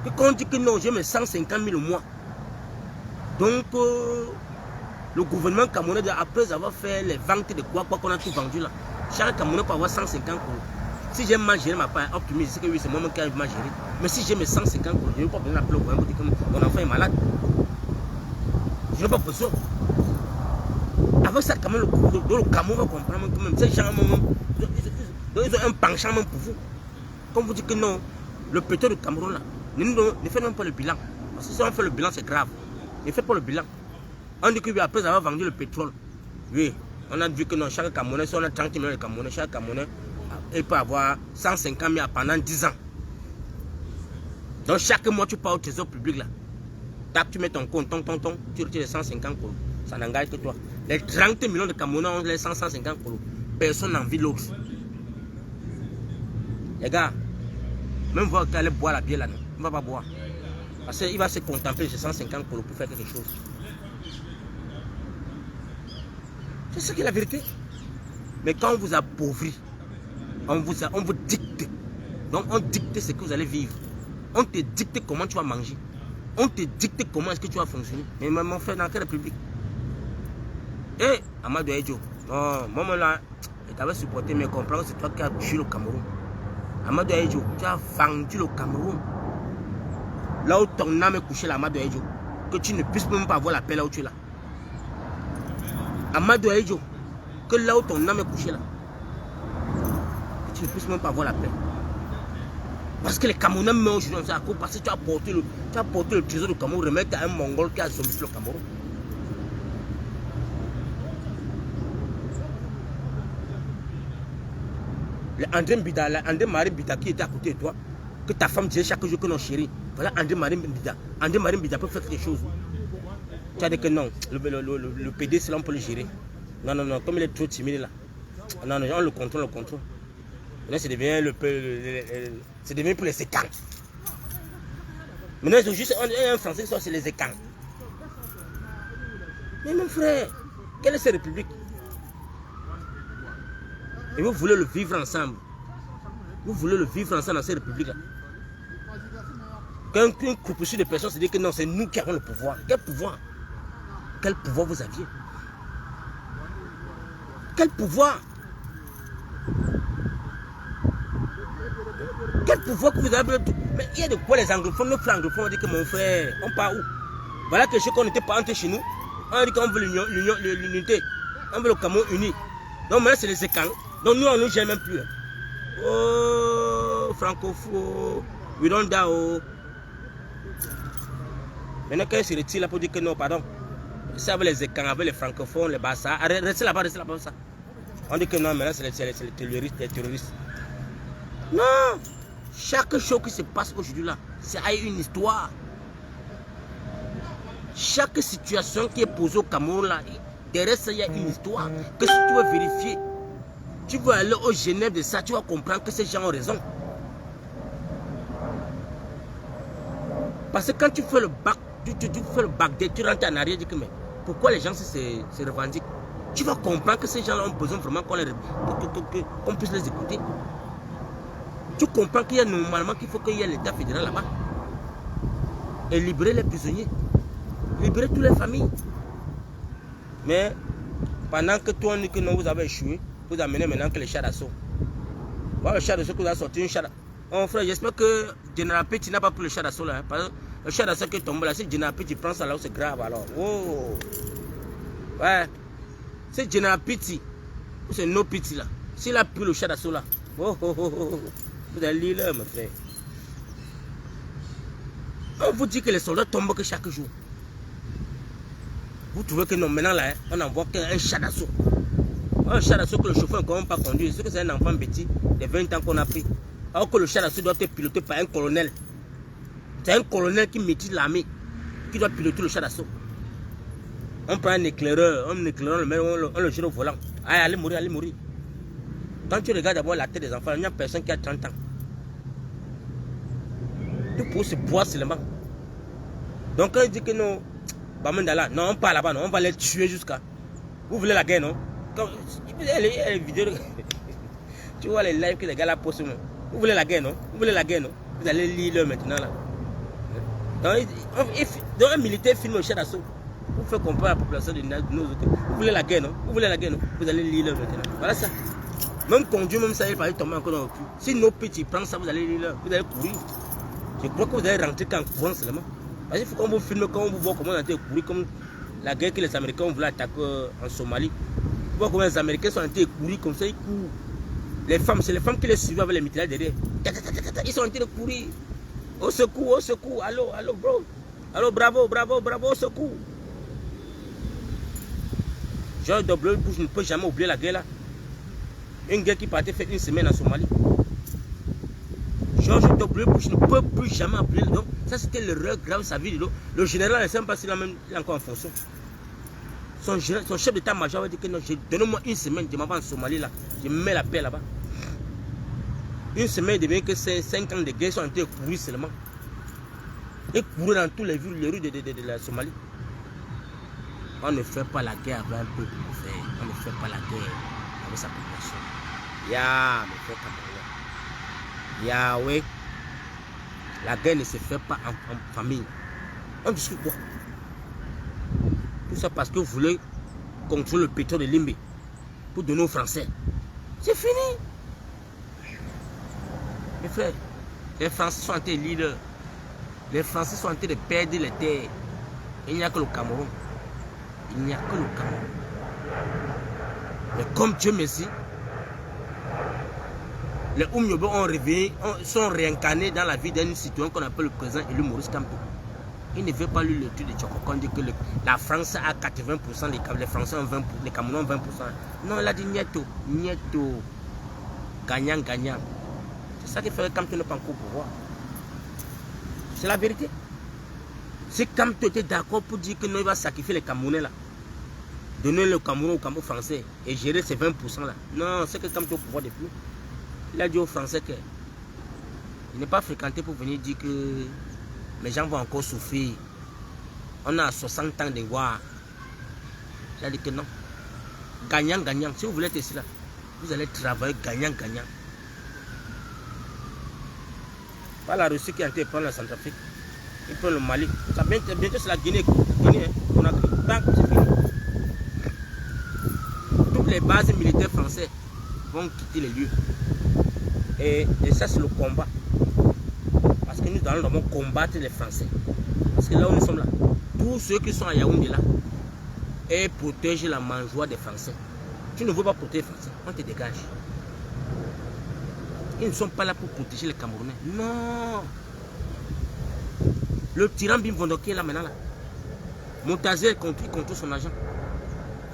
Et quand on dit que non, j'ai mes 150 000 au mois. Donc, le gouvernement camerounais, après avoir fait les ventes de quoi qu'on a tout vendu là, chaque Camerounais peut avoir 150 euros. Si j'ai mal géré ma part optimiste, c'est que oui, c'est moi-même qui ai mal géré. Mais si j'ai mes 150 euros, je n'ai pas besoin d'appeler au gouvernement pour dire que mon enfant est malade. Je n'ai pas besoin. Avec ça, quand même, le Cameroun va comprendre que même ces gens, ils ont un penchant même pour vous. Comme vous dites que non, le pétrole du Cameroun là, ne fait même pas le bilan. Parce que si on fait le bilan, c'est grave. Ne fait pas le bilan. On dit que oui, après avoir vendu le pétrole, oui, on a vu que non, chaque Camerounais, si on a 30 millions de Camerounais, chaque Camerounais, il peut avoir 150 000 pendant 10 ans. Donc chaque mois, tu pars au trésor public là. Tac, tu mets ton compte, tu retires les 150 euros. Ça n'engage que toi. Les 30 millions de Camerounais ont les 150 colos. Personne n'en vit l'autre. Les gars, même vous allez boire la bière là, non? On ne va pas boire. Parce qu'il va se contempler de 150 colos pour faire quelque chose. C'est ça qui est la vérité. Mais quand on vous appauvrit, on vous dicte. Donc on dicte ce que vous allez vivre. On te dicte comment tu vas manger. On te dicte comment est-ce que tu vas fonctionner. Mais mon frère, dans quelle république? Eh, Amadou Aïdjo. Non, moi là, je t'avais supporté, mais comprends que c'est toi qui as tué le Cameroun. Amadou Aïdjo, tu as vendu le Cameroun. Là où ton âme est couchée là, Amadou Aïdjo. Que tu ne puisses même pas voir la paix là où tu es là. Amadou Aïdjo, que là où ton âme est couchée là, que tu ne puisses même pas voir la paix. Parce que les Camerounais meurent aujourd'hui, c'est à cause parce que tu as porté le trésor du Cameroun, remettre à un Mongol qui a zombifié le Cameroun. André Marie Bida qui était à côté de toi, que ta femme disait chaque jour que non chérie, voilà André Marie Bida. André Marie Bida peut faire quelque chose. Tu as dit que non, le PD c'est là on peut le gérer. Non, non, non, comme il est trop timide là. Non, non, on le contrôle, Maintenant c'est devenu pour les écans. Maintenant ils ont juste un français qui c'est les écans. Mais mon frère, quelle est cette république? Et vous voulez le vivre ensemble. Vous voulez le vivre ensemble dans cette république-là. Quand une croupissure de personnes se dit que non, c'est nous qui avons le pouvoir. Quel pouvoir? Quel pouvoir vous aviez? Quel pouvoir? Quel pouvoir que vous avez? Mais il y a de quoi les anglophones, nos frères anglophones, on dit que mon frère, on part où? Voilà quelque chose qu'on n'était pas entre chez nous. On dit qu'on veut l'unité. On veut le Cameroun uni. Donc maintenant c'est les écans. Donc nous on ne nous gêne même plus. Oh, francophone, we don't die. Oh. Maintenant quand ils se retirent là pour dire que non, pardon. Ça avec les écans, avec les francophones, les bassas. Restez là-bas, ça. On dit que non, maintenant c'est les terroristes. Non! Chaque chose qui se passe aujourd'hui là, c'est une histoire. Chaque situation qui est posée au Cameroun là, derrière ça, il y a une histoire. Que si tu veux vérifier, tu veux aller au Genève de ça, tu vas comprendre que ces gens ont raison. Parce que quand tu fais le bac, tu rentres en arrière, tu dis que mais pourquoi les gens se revendiquent? Tu vas comprendre que ces gens-là ont besoin vraiment qu'on puisse les écouter. Tu comprends qu'il y a normalement qu'il faut qu'il y ait l'État fédéral là-bas. Et libérer les prisonniers. Libérer toutes les familles. Mais pendant que toi on dit que non, vous avez échoué, vous amenez maintenant que les chars d'assaut. Voilà, le char d'assaut que vous avez sorti, une char d'assaut. Oh frère, j'espère que General Petit n'a pas pris le char d'assaut là. Hein, parce que le char d'assaut qui est tombé là, si General Petit prend ça là, c'est grave alors. Oh. Ouais. C'est General Petit. C'est No Petit là. S'il a pris le char d'assaut là. Oh oh oh oh. Vous allez lire là, mon frère. On vous dit que les soldats tombent que chaque jour. Vous trouvez que non, maintenant là, on envoie qu'un chat d'assaut. Un chat d'assaut que le chauffeur ne peut même pas conduire. C'est que c'est un enfant petit de 20 ans qu'on a pris. Alors que le chat d'assaut doit être piloté par un colonel. C'est un colonel qui maîtrise l'armée, qui doit piloter le chat d'assaut. On prend un éclaireur, on le met, on le jette au volant. Allez mourir, allez mourir. Quand tu regardes d'abord la tête des enfants, il n'y a personne qui a 30 ans. Tout pour se boire seulement. Donc quand il dit que non, non, on part là-bas, non, on va les tuer jusqu'à. Vous voulez la guerre, non? Quand, les vidéos, tu vois les lives que les gars là postent. Vous voulez la guerre, non? Vous voulez la guerre, non? Vous allez lire maintenant là. Donc un militaire filme le char d'assaut. Vous faites comprendre à la population de nos autres. Vous voulez la guerre, non? Vous voulez la guerre, non? Vous allez lire maintenant. Voilà ça. Même conduire, même ça, il va tomber encore dans le cul. Si nos petits prennent ça, vous allez lire, vous allez courir. Je crois que vous allez rentrer qu'en courant seulement. Parce qu'il faut qu'on vous filme, quand on vous voit comment on a été courir, comme la guerre que les Américains ont voulu attaquer en Somalie. Vous voyez comment les Américains sont été courir comme ça, ils courent. Les femmes, c'est les femmes qui les suivent avec les mitraillettes derrière. Ils sont en train de courir. Au secours, allô, bro. Allô, bravo, au secours. George W. Bush ne peut jamais oublier la guerre là. Une guerre qui partait faire une semaine en Somalie. George W. Bush ne peut plus jamais oublier. Donc, ça c'était l'erreur grave de sa vie. Le général ne sait même pas s'il est encore en fonction. Son chef d'état-major va dire que non, donne-moi une semaine, je m'en vais en Somalie là, je mets la paix là-bas. Une semaine, il devient que ces 5 ans de guerre sont en train de courir seulement. Et courir dans tous les rues de la Somalie. On ne fait pas la guerre avec un peuple, on ne fait pas la guerre avec sa population. Ya, mes frères camerounais. Yahweh, la guerre ne se fait pas en famille. On discute quoi? Tout ça parce que vous voulez contrôler le pétrole de Limbe pour donner aux Français. C'est fini. Mes frères, les Français sont en train de leader. Les Français sont en train de perdre les terres. Il n'y a que le Cameroun. Il n'y a que le Cameroun. Mais comme Dieu merci, les Oumyobo sont réincarnés dans la vie d'un citoyen qu'on appelle le président élu Maurice Kamto. Il ne veut pas lui le truc de Tchokokon, dit que la France a 80%, les Français ont 20%, les Camerounais ont 20%. Non, il a dit nieto, nieto, gagnant, gagnant. C'est ça qui fait que Kamto n'est pas encore au pouvoir. C'est la vérité. Si Kamto était d'accord pour dire que non, il va sacrifier les Camerounais là, donner le Cameroun au Cameroun français et gérer ces 20% là. Non, c'est que Kamto est au pouvoir depuis. Il a dit aux Français qu'il n'est pas fréquenté pour venir dire que les gens vont encore souffrir. On a 60 ans de voir. Il a dit que non. Gagnant, gagnant. Si vous voulez être ici là, vous allez travailler gagnant, gagnant. Pas la Russie qui a été prendre la Centrafrique. Il prend le Mali. Ça, bientôt c'est la Guinée. Guinée, on a c'est fini. Toutes les bases militaires françaises vont quitter les lieux. Et ça c'est le combat. Parce que nous allons combattre les Français. Parce que là où nous sommes là, tous ceux qui sont à Yaoundé là, et protègent la mangeoire des Français. Tu ne veux pas protéger les Français, on te dégage. Ils ne sont pas là pour protéger les Camerounais. Non. Le tyran Bim Vondoké est là maintenant. Là. Montazé contrôle son agent.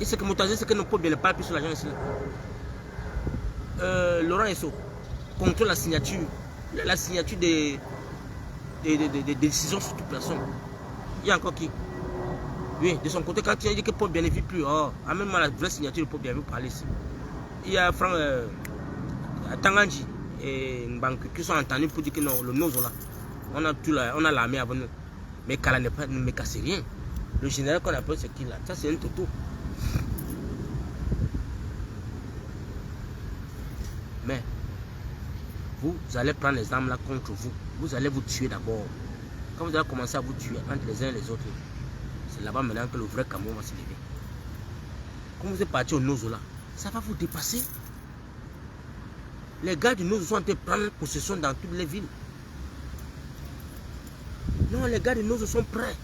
Et c'est que Montazé, c'est que nos pauvres ne parlent plus sur l'agent ici. Laurent Esso contrôle la signature. La signature des décisions sur toute personne. Il y a encore qui? Oui, de son côté, quand il dit que Paul bien ne vit plus, oh, même la vraie signature de Paul bien ne parler ici. Il y a Franck Tanganji et Mbank qui sont entendus pour dire que non, le Nozo là, on a l'armée avant nous. Mais Kala ne me casse rien. Le général qu'on appelle c'est qui là? Ça c'est un toto. Mais vous allez prendre les armes là contre vous. Vous allez vous tuer d'abord. Quand vous allez commencer à vous tuer entre les uns et les autres, c'est là-bas maintenant que le vrai Cameroun va se lever. Quand vous êtes parti au Nozo là, ça va vous dépasser. Les gars du Nozo sont en train de prendre possession dans toutes les villes. Non, les gars du Nozo sont prêts.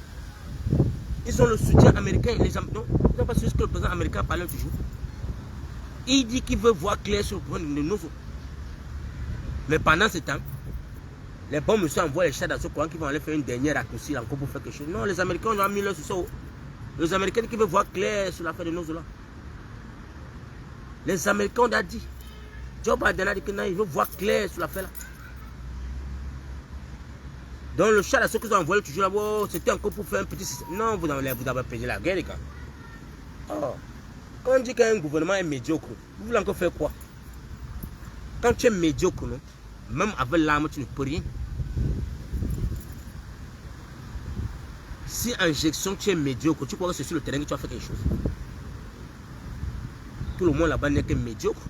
Ils ont le soutien américain. Les gens, non, ils n'ont pas su ce que le président américain parle toujours. Il dit qu'il veut voir clair sur le problème de Nozo. Mais pendant ce temps, les bons monsieur envoient les chats dans ce coin qui vont aller faire une dernière raccourci encore pour faire quelque chose. Non, les Américains ont mis leur sur ça. Les Américains qui veulent voir clair sur l'affaire de Nozo là. Les Américains ont dit. Joe Biden a dit qu'il veut voir clair sur l'affaire là. Donc le chat là, ceux qui ont envoyé toujours là, oh, c'était encore pour faire un petit système. Non, vous avez perdu la guerre les gars. Oh. Quand on dit qu'un gouvernement est médiocre, vous voulez encore faire quoi? Quand tu es médiocre, non? Même avec l'arme, tu ne peux rien. Si en gestion tu es médiocre, tu crois que c'est sur le terrain que tu vas faire quelque chose. Tout le monde là-bas n'est que médiocre.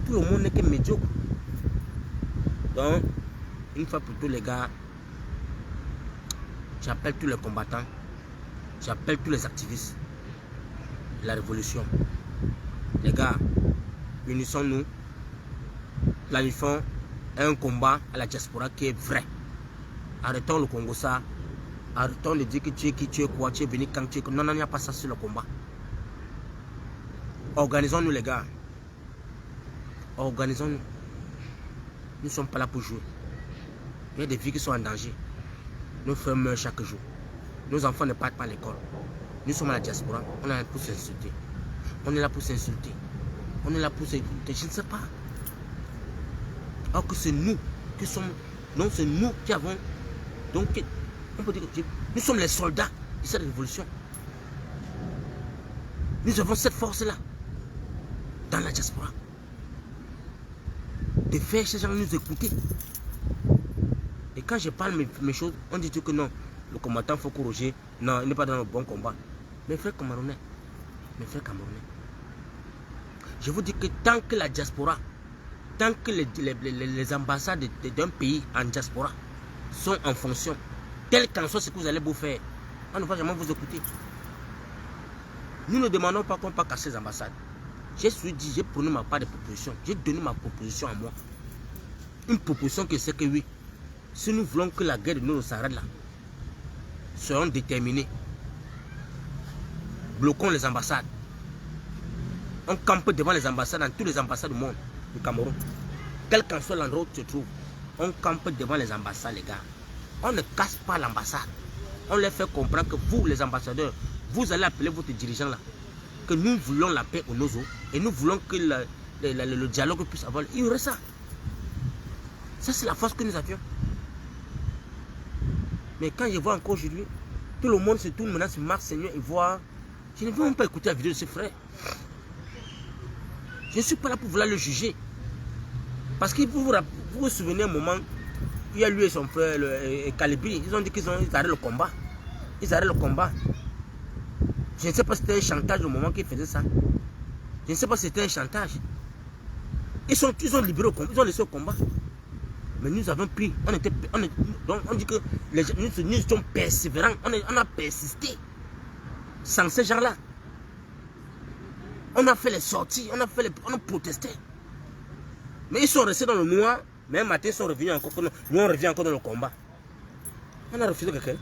Tout le monde n'est que médiocre. Donc, une fois pour tous les gars, j'appelle tous les combattants, j'appelle tous les activistes de la révolution. Les gars, unissons-nous, planifions un combat à la diaspora qui est vrai. Arrêtons le Congo ça, arrêtons de dire que tu es qui, tu es quoi, tu es venu quand tu es. Non, non, il n'y a pas ça sur le combat. Organisons-nous les gars. Organisons-nous. Nous ne sommes pas là pour jouer. Il y a des vies qui sont en danger. Nos frères meurent chaque jour. Nos enfants ne partent pas à l'école. Nous sommes à la diaspora. On est là pour s'insulter. On est là pour s'insulter. On est là pour s'insulter. Je ne sais pas. Alors que c'est nous qui sommes. Non, c'est nous qui avons. Donc, on peut dire que nous sommes les soldats de cette révolution. Nous avons cette force-là dans la diaspora. De faire ces gens nous écouter. Et quand je parle mes choses, on dit que non, le combattant Foko Roger, non, il n'est pas dans le bon combat. Mes frères camerounais, je vous dis que tant que la diaspora, tant que les ambassades d'un pays en diaspora sont en fonction, tel qu'en soit ce que vous allez vous faire, on ne va jamais vous écouter. Nous ne demandons pas qu'on passe à ces ambassades. J'ai dit, j'ai pris ma part de proposition. J'ai donné ma proposition à moi. Une proposition que c'est que oui, si nous voulons que la guerre de nous s'arrête là, serons déterminés. Bloquons les ambassades. On campe devant les ambassades, dans toutes les ambassades du monde, du Cameroun. Quel qu'en soit l'endroit où tu te trouves, on campe devant les ambassades, les gars. On ne casse pas l'ambassade. On leur fait comprendre que vous, les ambassadeurs, vous allez appeler votre dirigeant là. Que nous voulons la paix au Nozo et nous voulons que le dialogue puisse avoir. Il y aurait ça. Ça, c'est la force que nous avions. Mais quand je vois encore aujourd'hui, tout le monde se tourne maintenant sur Marc Seigneur et voit. Je ne veux même pas écouter la vidéo de ses frères. Je ne suis pas là pour vouloir le juger. Parce que vous vous souvenez un moment, il y a lui et son frère, Calibri, ils ont dit qu'ils arrêtent le combat. Ils arrêtent le combat. Je ne sais pas si c'était un chantage au moment qu'ils faisaient ça. Je ne sais pas si c'était un chantage. Ils ont libéré le combat, ils ont laissé le combat. Mais nous avons pris, donc on dit que nous sommes persévérants, on a persisté. Sans ces gens-là. On a fait les sorties, on a protesté. Mais ils sont restés dans le noir, mais un matin ils sont revenus encore, nous on revient encore dans le combat. On a refusé quelqu'un.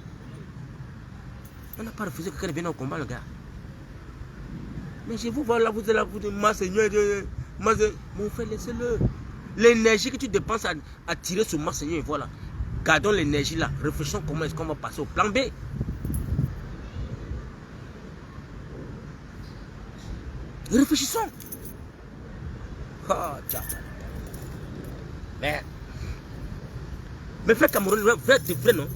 On n'a pas refusé que quelqu'un vienne au combat, le gars. Mais je vous vois là, vous êtes là, vous dites, ma Seigneur, mon frère, laissez-le. L'énergie que tu dépenses à tirer sur ma Seigneur, voilà. Gardons l'énergie là. Réfléchissons comment est-ce qu'on va passer au plan B. Réfléchissons. Oh, tiens. Mais frère Cameroun, c'est vrai, non?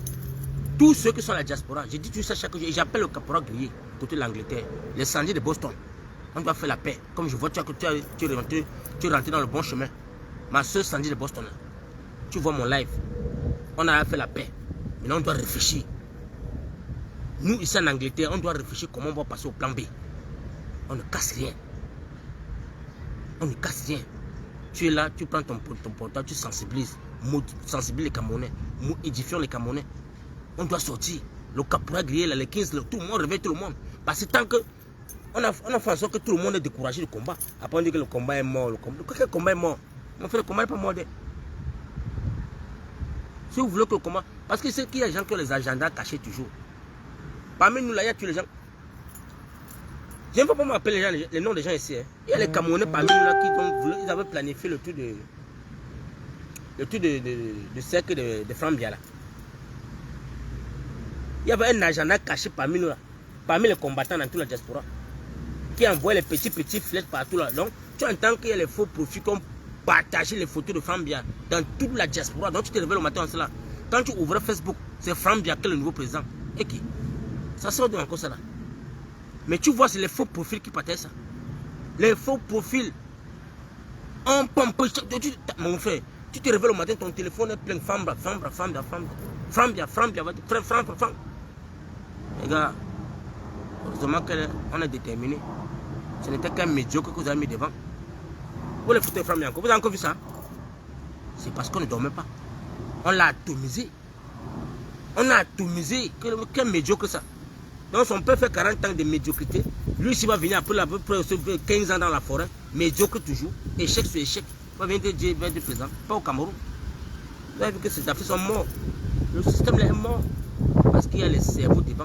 Tous ceux qui sont à la diaspora, je dis tout ça chaque jour, j'appelle le caporal grillé, côté de l'Angleterre, les sangliers de Boston. On doit faire la paix. Comme je vois, tu es rentré dans le bon chemin. Ma soeur sanglier de Boston, là. Tu vois mon live. On a fait la paix. Maintenant, on doit réfléchir. Nous, ici en Angleterre, on doit réfléchir comment on va passer au plan B. On ne casse rien. On ne casse rien. Tu es là, tu prends ton portable, tu sensibilises. Sensibilises les Camerounais. Nous édifions les Camerounais. On doit sortir. Le caporal grillé, là, les 15, tout le monde réveille tout le monde. Parce que tant que on a fait en sorte que tout le monde est découragé du combat. Après on dit que le combat est mort. Quel combat est mort? Mon frère, le combat n'est pas mort. Si vous voulez que le combat... Parce que c'est qu'il y a des gens qui ont les agendas cachés toujours. Parmi nous, là, il y a tous les gens. Je ne veux pas m'appeler les noms des gens ici. Hein. Il y a les Camerounais parmi nous là qui ils avaient planifié le tour de cercle de Frambia là. Il y avait un agenda caché parmi nous là, parmi les combattants dans toute la diaspora, qui envoie les petits flèches partout là. Donc, tu entends qu'il y a les faux profils qui ont partagé les photos de Frambia dans toute la diaspora. Donc, tu te réveilles le matin en cela. Quand tu ouvres Facebook, c'est Frambia qui est le nouveau président. Et qui? Ça sort de encore ça là. Mais tu vois, c'est les faux profils qui partagent ça. Les faux profils. On pompe. Mon frère, tu te réveilles le matin, ton téléphone est plein de Frambia. Les gars, heureusement qu'on est déterminé. Ce n'était qu'un médiocre que vous avez mis devant. Vous les foutez Frambia encore. Vous avez encore vu ça? C'est parce qu'on ne dormait pas. On l'a atomisé. On a atomisé. Quel médiocre ça. Donc son père fait 40 ans de médiocrité. Lui, s'il va venir après à peu près 15 ans dans la forêt, médiocre toujours, échec sur échec. Il va venir dire présent, pas au Cameroun. Vous avez vu que ces affaires sont morts. Le système là est mort. Parce qu'il y a les cerveaux devant.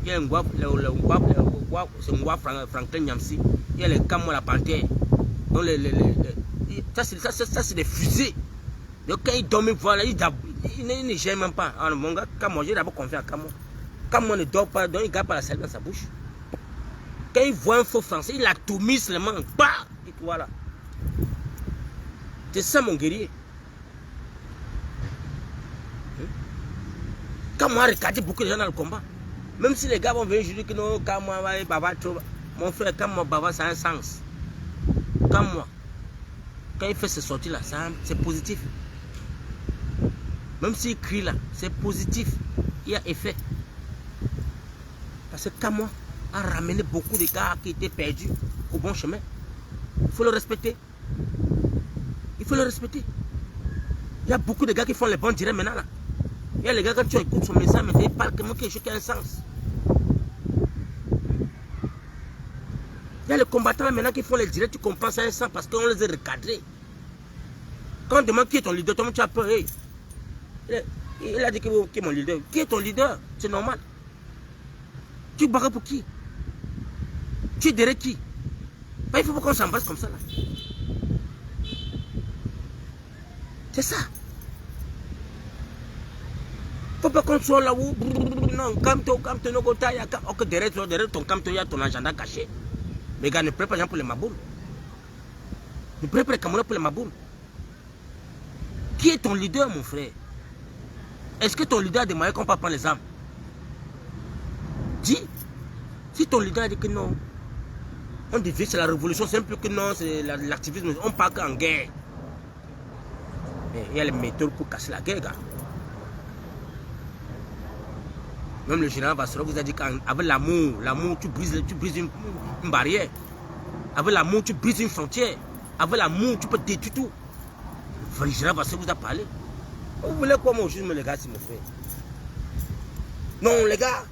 Il y a c'est Ngwa Franklin Nyamsi. Il y a les Camo, la panthère. Donc ça c'est des fusées. Donc quand il dorment, voilà, il ne gère même pas. Alors, mon gars, Camo, j'ai d'abord confiance à Camo. Camo ne dort pas, donc il ne garde pas la salive dans sa bouche. Quand il voit un faux français, il atomise seulement. Bah! Et voilà. C'est ça mon guerrier. Quand moi, regardé beaucoup de gens dans le combat. Même si les gars vont venir, je dis que non, quand moi, Baba, mon frère, quand moi, Baba, ça a un sens. Quand moi, quand il fait ce sorties là, c'est positif. Même s'il crie là, c'est positif. Il y a effet. Parce que Kamwa a ramené beaucoup de gars qui étaient perdus au bon chemin. Il faut le respecter. Il faut le respecter. Il y a beaucoup de gars qui font les bons directs maintenant là. Il y a les gars, quand tu écoutes son message, mais il parle que quelque chose qui a un sens. Il y a les combattants maintenant qui font les directs, tu comprends ça a un sens parce qu'on les a recadrés. Quand on demande qui est ton leader, tout le monde tu as peur. Hey. Il a dit qui est mon leader. Qui est ton leader? C'est normal. Tu barres pour qui? Tu es derrière qui? Ben, il faut pas qu'on s'embrasse comme ça là. C'est ça. Faut pas qu'on soit là où non, calme-toi, no gota, ok, derrière ton calme-toi, il y a ton agenda caché. Mais gars, ne prépare pas pour les maboules. Ne prépare pas les Camerounais pour les maboules. Qui est ton leader, mon frère? Est-ce que ton leader a des moyens qu'on peut prendre les armes? Dis. Si ton leader a dit que non, on devient c'est la révolution, c'est un peu que non, c'est l'activisme, on part qu'en guerre. Mais il y a les méthodes pour casser la guerre, gars. Même le général Vassero vous a dit qu'avec l'amour, tu brises une barrière. Avec l'amour, tu brises une frontière. Avec l'amour, tu peux détruire tout. Le général Vassero vous a parlé. Vous voulez quoi, mon juge, les gars, s'il me fait? Non, les gars,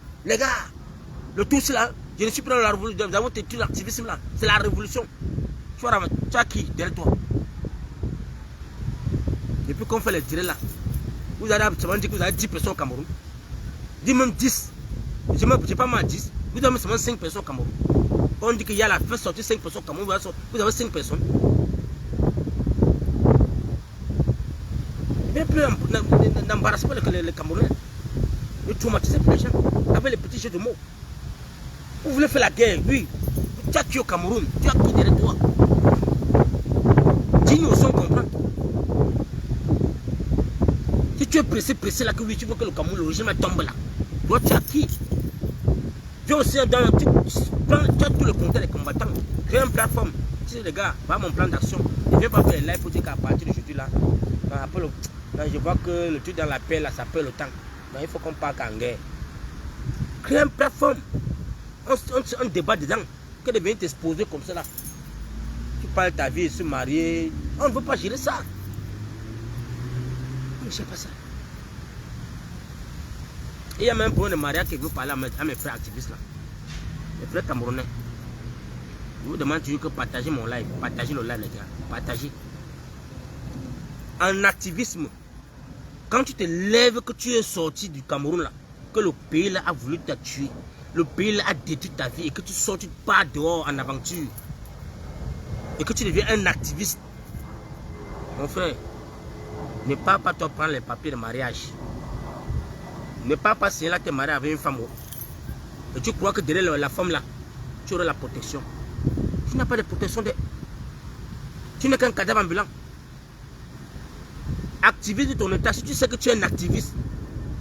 le tout c'est là. Je ne suis pas dans la révolution. Nous avons détruit l'activisme là. C'est la révolution. Tu as qui derrière toi? Depuis qu'on fait les tirés là, vous avez dit que vous avez 10 personnes au Cameroun. Dis même 10. Je n'ai pas mal 10. Vous avez seulement 5 personnes au Cameroun. On dit qu'il y a la fait sortir 5 personnes au Cameroun. Vous avez 5 personnes. Bien plus n'embarrassez pas les Camerounais. Ne traumatisez pas les gens avec les petits jeux de mots. Vous voulez faire la guerre, oui. Tu as tué au Cameroun. Tu as qui derrière toi? Dis-nous sans comprendre. Si tu es pressé là, que oui, tu veux que le Cameroun, le régime tombe là. Toi, tu as qui? Tu as aussi tu as tout le compteur des combattants. Crée une plateforme. Tu sais, les gars, voilà mon plan d'action. Je ne viens pas faire les lives pour dire qu'à partir d'aujourd'hui là, je vois que le truc dans la paix là, ça perd le temps. Mais il faut qu'on parte en guerre. Crée une plateforme. On débat dedans. Que de venir t'exposer comme ça là. Tu parles de ta vie, se marier. On ne veut pas gérer ça. On ne gère pas ça. Il y a même pour un mariage qui veut parler à mes frères activistes là. Mes frères camerounais. Je vous demande toujours que partagez mon live. Partagez le live les gars. Partagez. En activisme, quand tu te lèves que tu es sorti du Cameroun là, que le pays là a voulu te tuer, le pays là a détruit ta vie et que tu sors, tu pars dehors en aventure et que tu deviens un activiste, mon frère, ne pars pas toi prendre les papiers de mariage. Ne pars pas signer là tes mariés avec une femme. Et tu crois que derrière la femme là, tu auras la protection. Tu n'as pas de protection. Tu n'es qu'un cadavre ambulant. Activiste de ton état, si tu sais que tu es un activiste,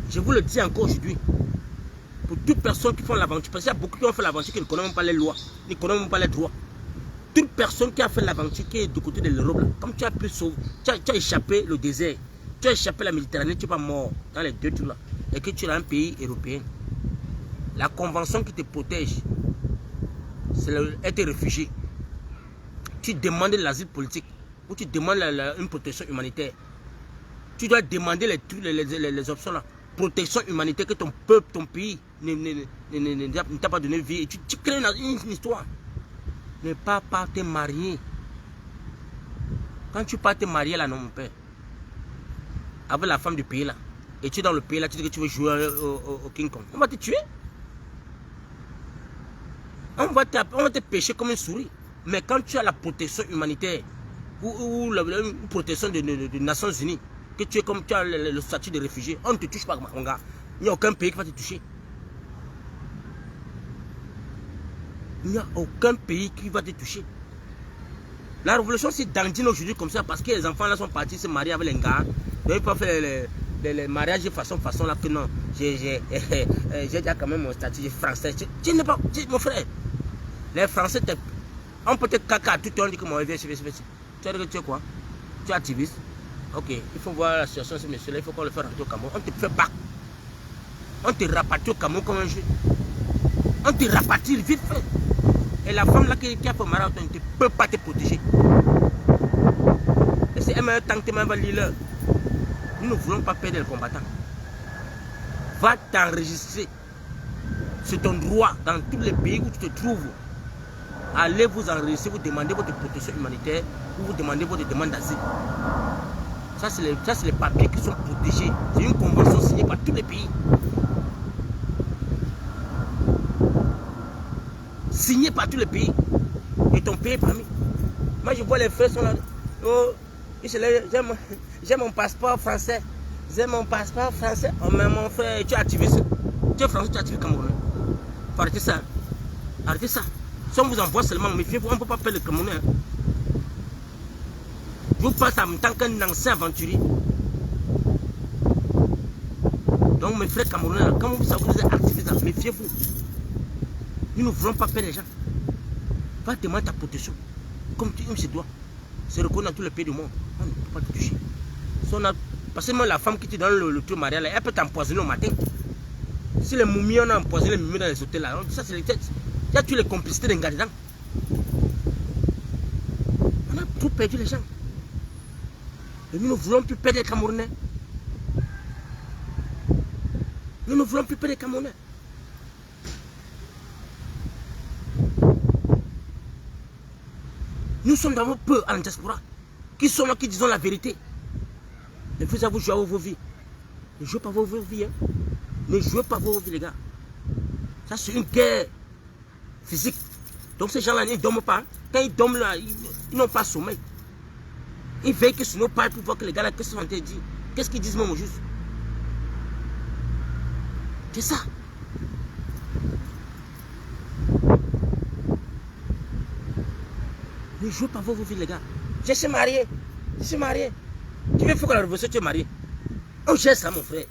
je vous le dis encore aujourd'hui, pour toute personne qui font l'aventure, parce qu'il y a beaucoup qui ont fait l'aventure qui ne connaissent même pas les lois, ne connaissent même pas les droits. Toute personne qui a fait l'aventure, qui est du côté de l'Europe, comme tu as pu sauver, tu as échappé le désert, tu as échappé la Méditerranée, tu n'es pas mort dans les deux trucs là, et que tu es dans un pays européen. La convention qui te protège, c'est être réfugié. Tu demandes l'asile politique, ou tu demandes une protection humanitaire. Tu dois demander les options là. Protection humanitaire que ton peuple, ton pays ne t'a pas donné vie. Et tu crées une histoire. Ne pas te marier. Quand tu pars te marier là, non mon père, avec la femme du pays là, et tu es dans le pays là, tu dis que tu veux jouer au King Kong, on va te tuer. On va te pêcher comme une souris. Mais quand tu as la protection humanitaire ou la protection des Nations Unies, que tu es comme tu as le statut de réfugié, on ne te touche pas, mon gars. Il n'y a aucun pays qui va te toucher. Il n'y a aucun pays qui va te toucher. La révolution c'est dandine aujourd'hui comme ça parce que les enfants là sont partis se marier avec les gars. Ils peuvent faire les mariages de façon là que non. J'ai déjà quand même mon statut français. Tu n'es pas, mon frère. Les Français, on peut te caca, tout le monde dit que moi, viens. Tu as dit que tu es quoi? Tu es activiste? Ok, il faut voir la situation de ce monsieur-là, il faut qu'on le fasse rentrer au Cameroun. On te fait pas. On te rapatrie au Cameroun comme un jeu. On te rapatrie vite fait. Et la femme là qui a fait marathon ne peut pas te protéger. Et c'est un meilleur temps que tu vas lire. Nous ne voulons pas perdre les combattants. Va t'enregistrer. C'est ton droit dans tous les pays où tu te trouves. Allez vous enregistrer, vous demandez votre protection humanitaire ou vous demandez votre demande d'asile. Ça, c'est les papiers qui sont protégés. C'est une convention signée par tous les pays. Signée par tous les pays. Et ton pays parmi. Moi, je vois les frères sont là. Oh, j'ai mon passeport français. J'ai mon passeport français. Oh, mais mon frère, tu es activiste. Tu es français, tu es activiste camerounais. Faut arrêter ça. Arrêtez ça. Si on vous envoie seulement, méfiez-vous, on ne peut pas faire le Camerounais. Je vous passe en tant qu'un ancien aventurier. Donc mes frères camerounais, quand vous savez que vous êtes activistes, méfiez-vous. Nous ne voulons pas faire les gens. Va demander ta protection. Comme tu aimes ses doigts. C'est reconnu dans tous les pays du monde. On ne peut pas te toucher. Parce que même la femme qui te donne le truc mariage, elle peut t'empoisonner au matin. Si les momies, on a empoisonné les momies dans les hôtels là, ça c'est les têtes. Il y a toutes les complicités d'un gars dedans. On a tout perdu les gens. Et nous ne voulons plus perdre les Camerounais. Nous ne voulons plus perdre les Camerounais. Nous sommes dans vos peu en diaspora. Qui sont là qui disons la vérité. Ne vous à vous jouer à vos vies. Ne jouez pas vos vies. Hein. Ne jouez pas vos vies, les gars. Ça, c'est une guerre physique. Donc ces gens-là, ils ne dorment pas. Quand ils dorment là, ils n'ont pas sommeil. Ils veillent que sur nos pas pour voir que les gars là, qu'est-ce qu'ils ont dit. Qu'est-ce qu'ils disent même au juste. C'est ça. Ne jouez pas vos vies, les gars. Je suis marié. Je suis marié. Tu veux faire que la révolution, tu es marié. On gère ça, mon frère.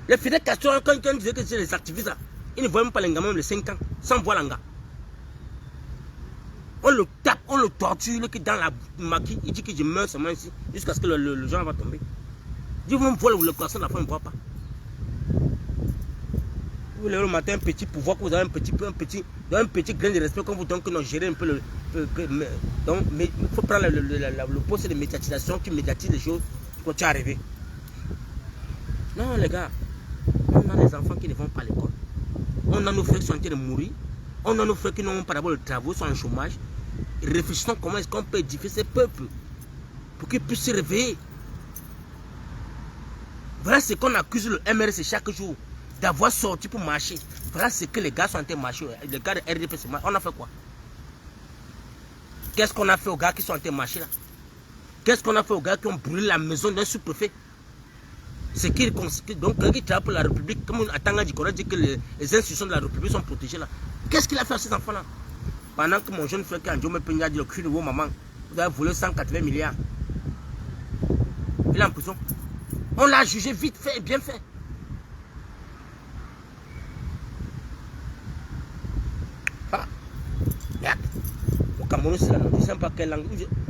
Les Fidel Castro, quand ils disaient que c'est les activistes là, ils ne voient même pas les gars, même les 5 ans, sans voir l'anga. On le tape, on le torture, le qui dans la maquille, il dit que je meurs seulement ici, jusqu'à ce que le genre va tomber. Dieu vous me voit le croissant, la femme ne voit pas. Vous levez le matin un petit pouvoir, que vous avez un petit grain de respect, qu'on vous donne que nous gérer un peu le. Donc, il faut prendre le poste de médiatisation, tu médiatises les choses quand tu es arrivé. Non, les gars, on a des enfants qui ne vont pas à l'école. On a nos frères qui sont en train de mourir. On a nos frères qui n'ont pas d'abord le travail, sont en chômage. Réfléchissons comment est-ce qu'on peut édifier ces peuples pour qu'ils puissent se réveiller. Voilà ce qu'on accuse le MRC chaque jour, d'avoir sorti pour marcher. Voilà ce que les gars sont en train de marcher. Les gars de RDP, on a fait quoi? Qu'est-ce qu'on a fait aux gars qui sont en train de marcher là? Qu'est-ce qu'on a fait aux gars qui ont brûlé la maison d'un sous-préfet? C'est qu'ils donc qui travaille pour la République, comme Atanga Dikora dit que les institutions de la République sont protégées là. Qu'est-ce qu'il a fait à ces enfants-là? Pendant que mon jeune frère qui a Ndiomé Penya dit le cul de vos mamans, vous avez volé 180 milliards. Il est en prison. On l'a jugé vite fait et bien fait. Voilà. Regarde. Au Cameroun, c'est la langue. Je ne sais pas quelle langue.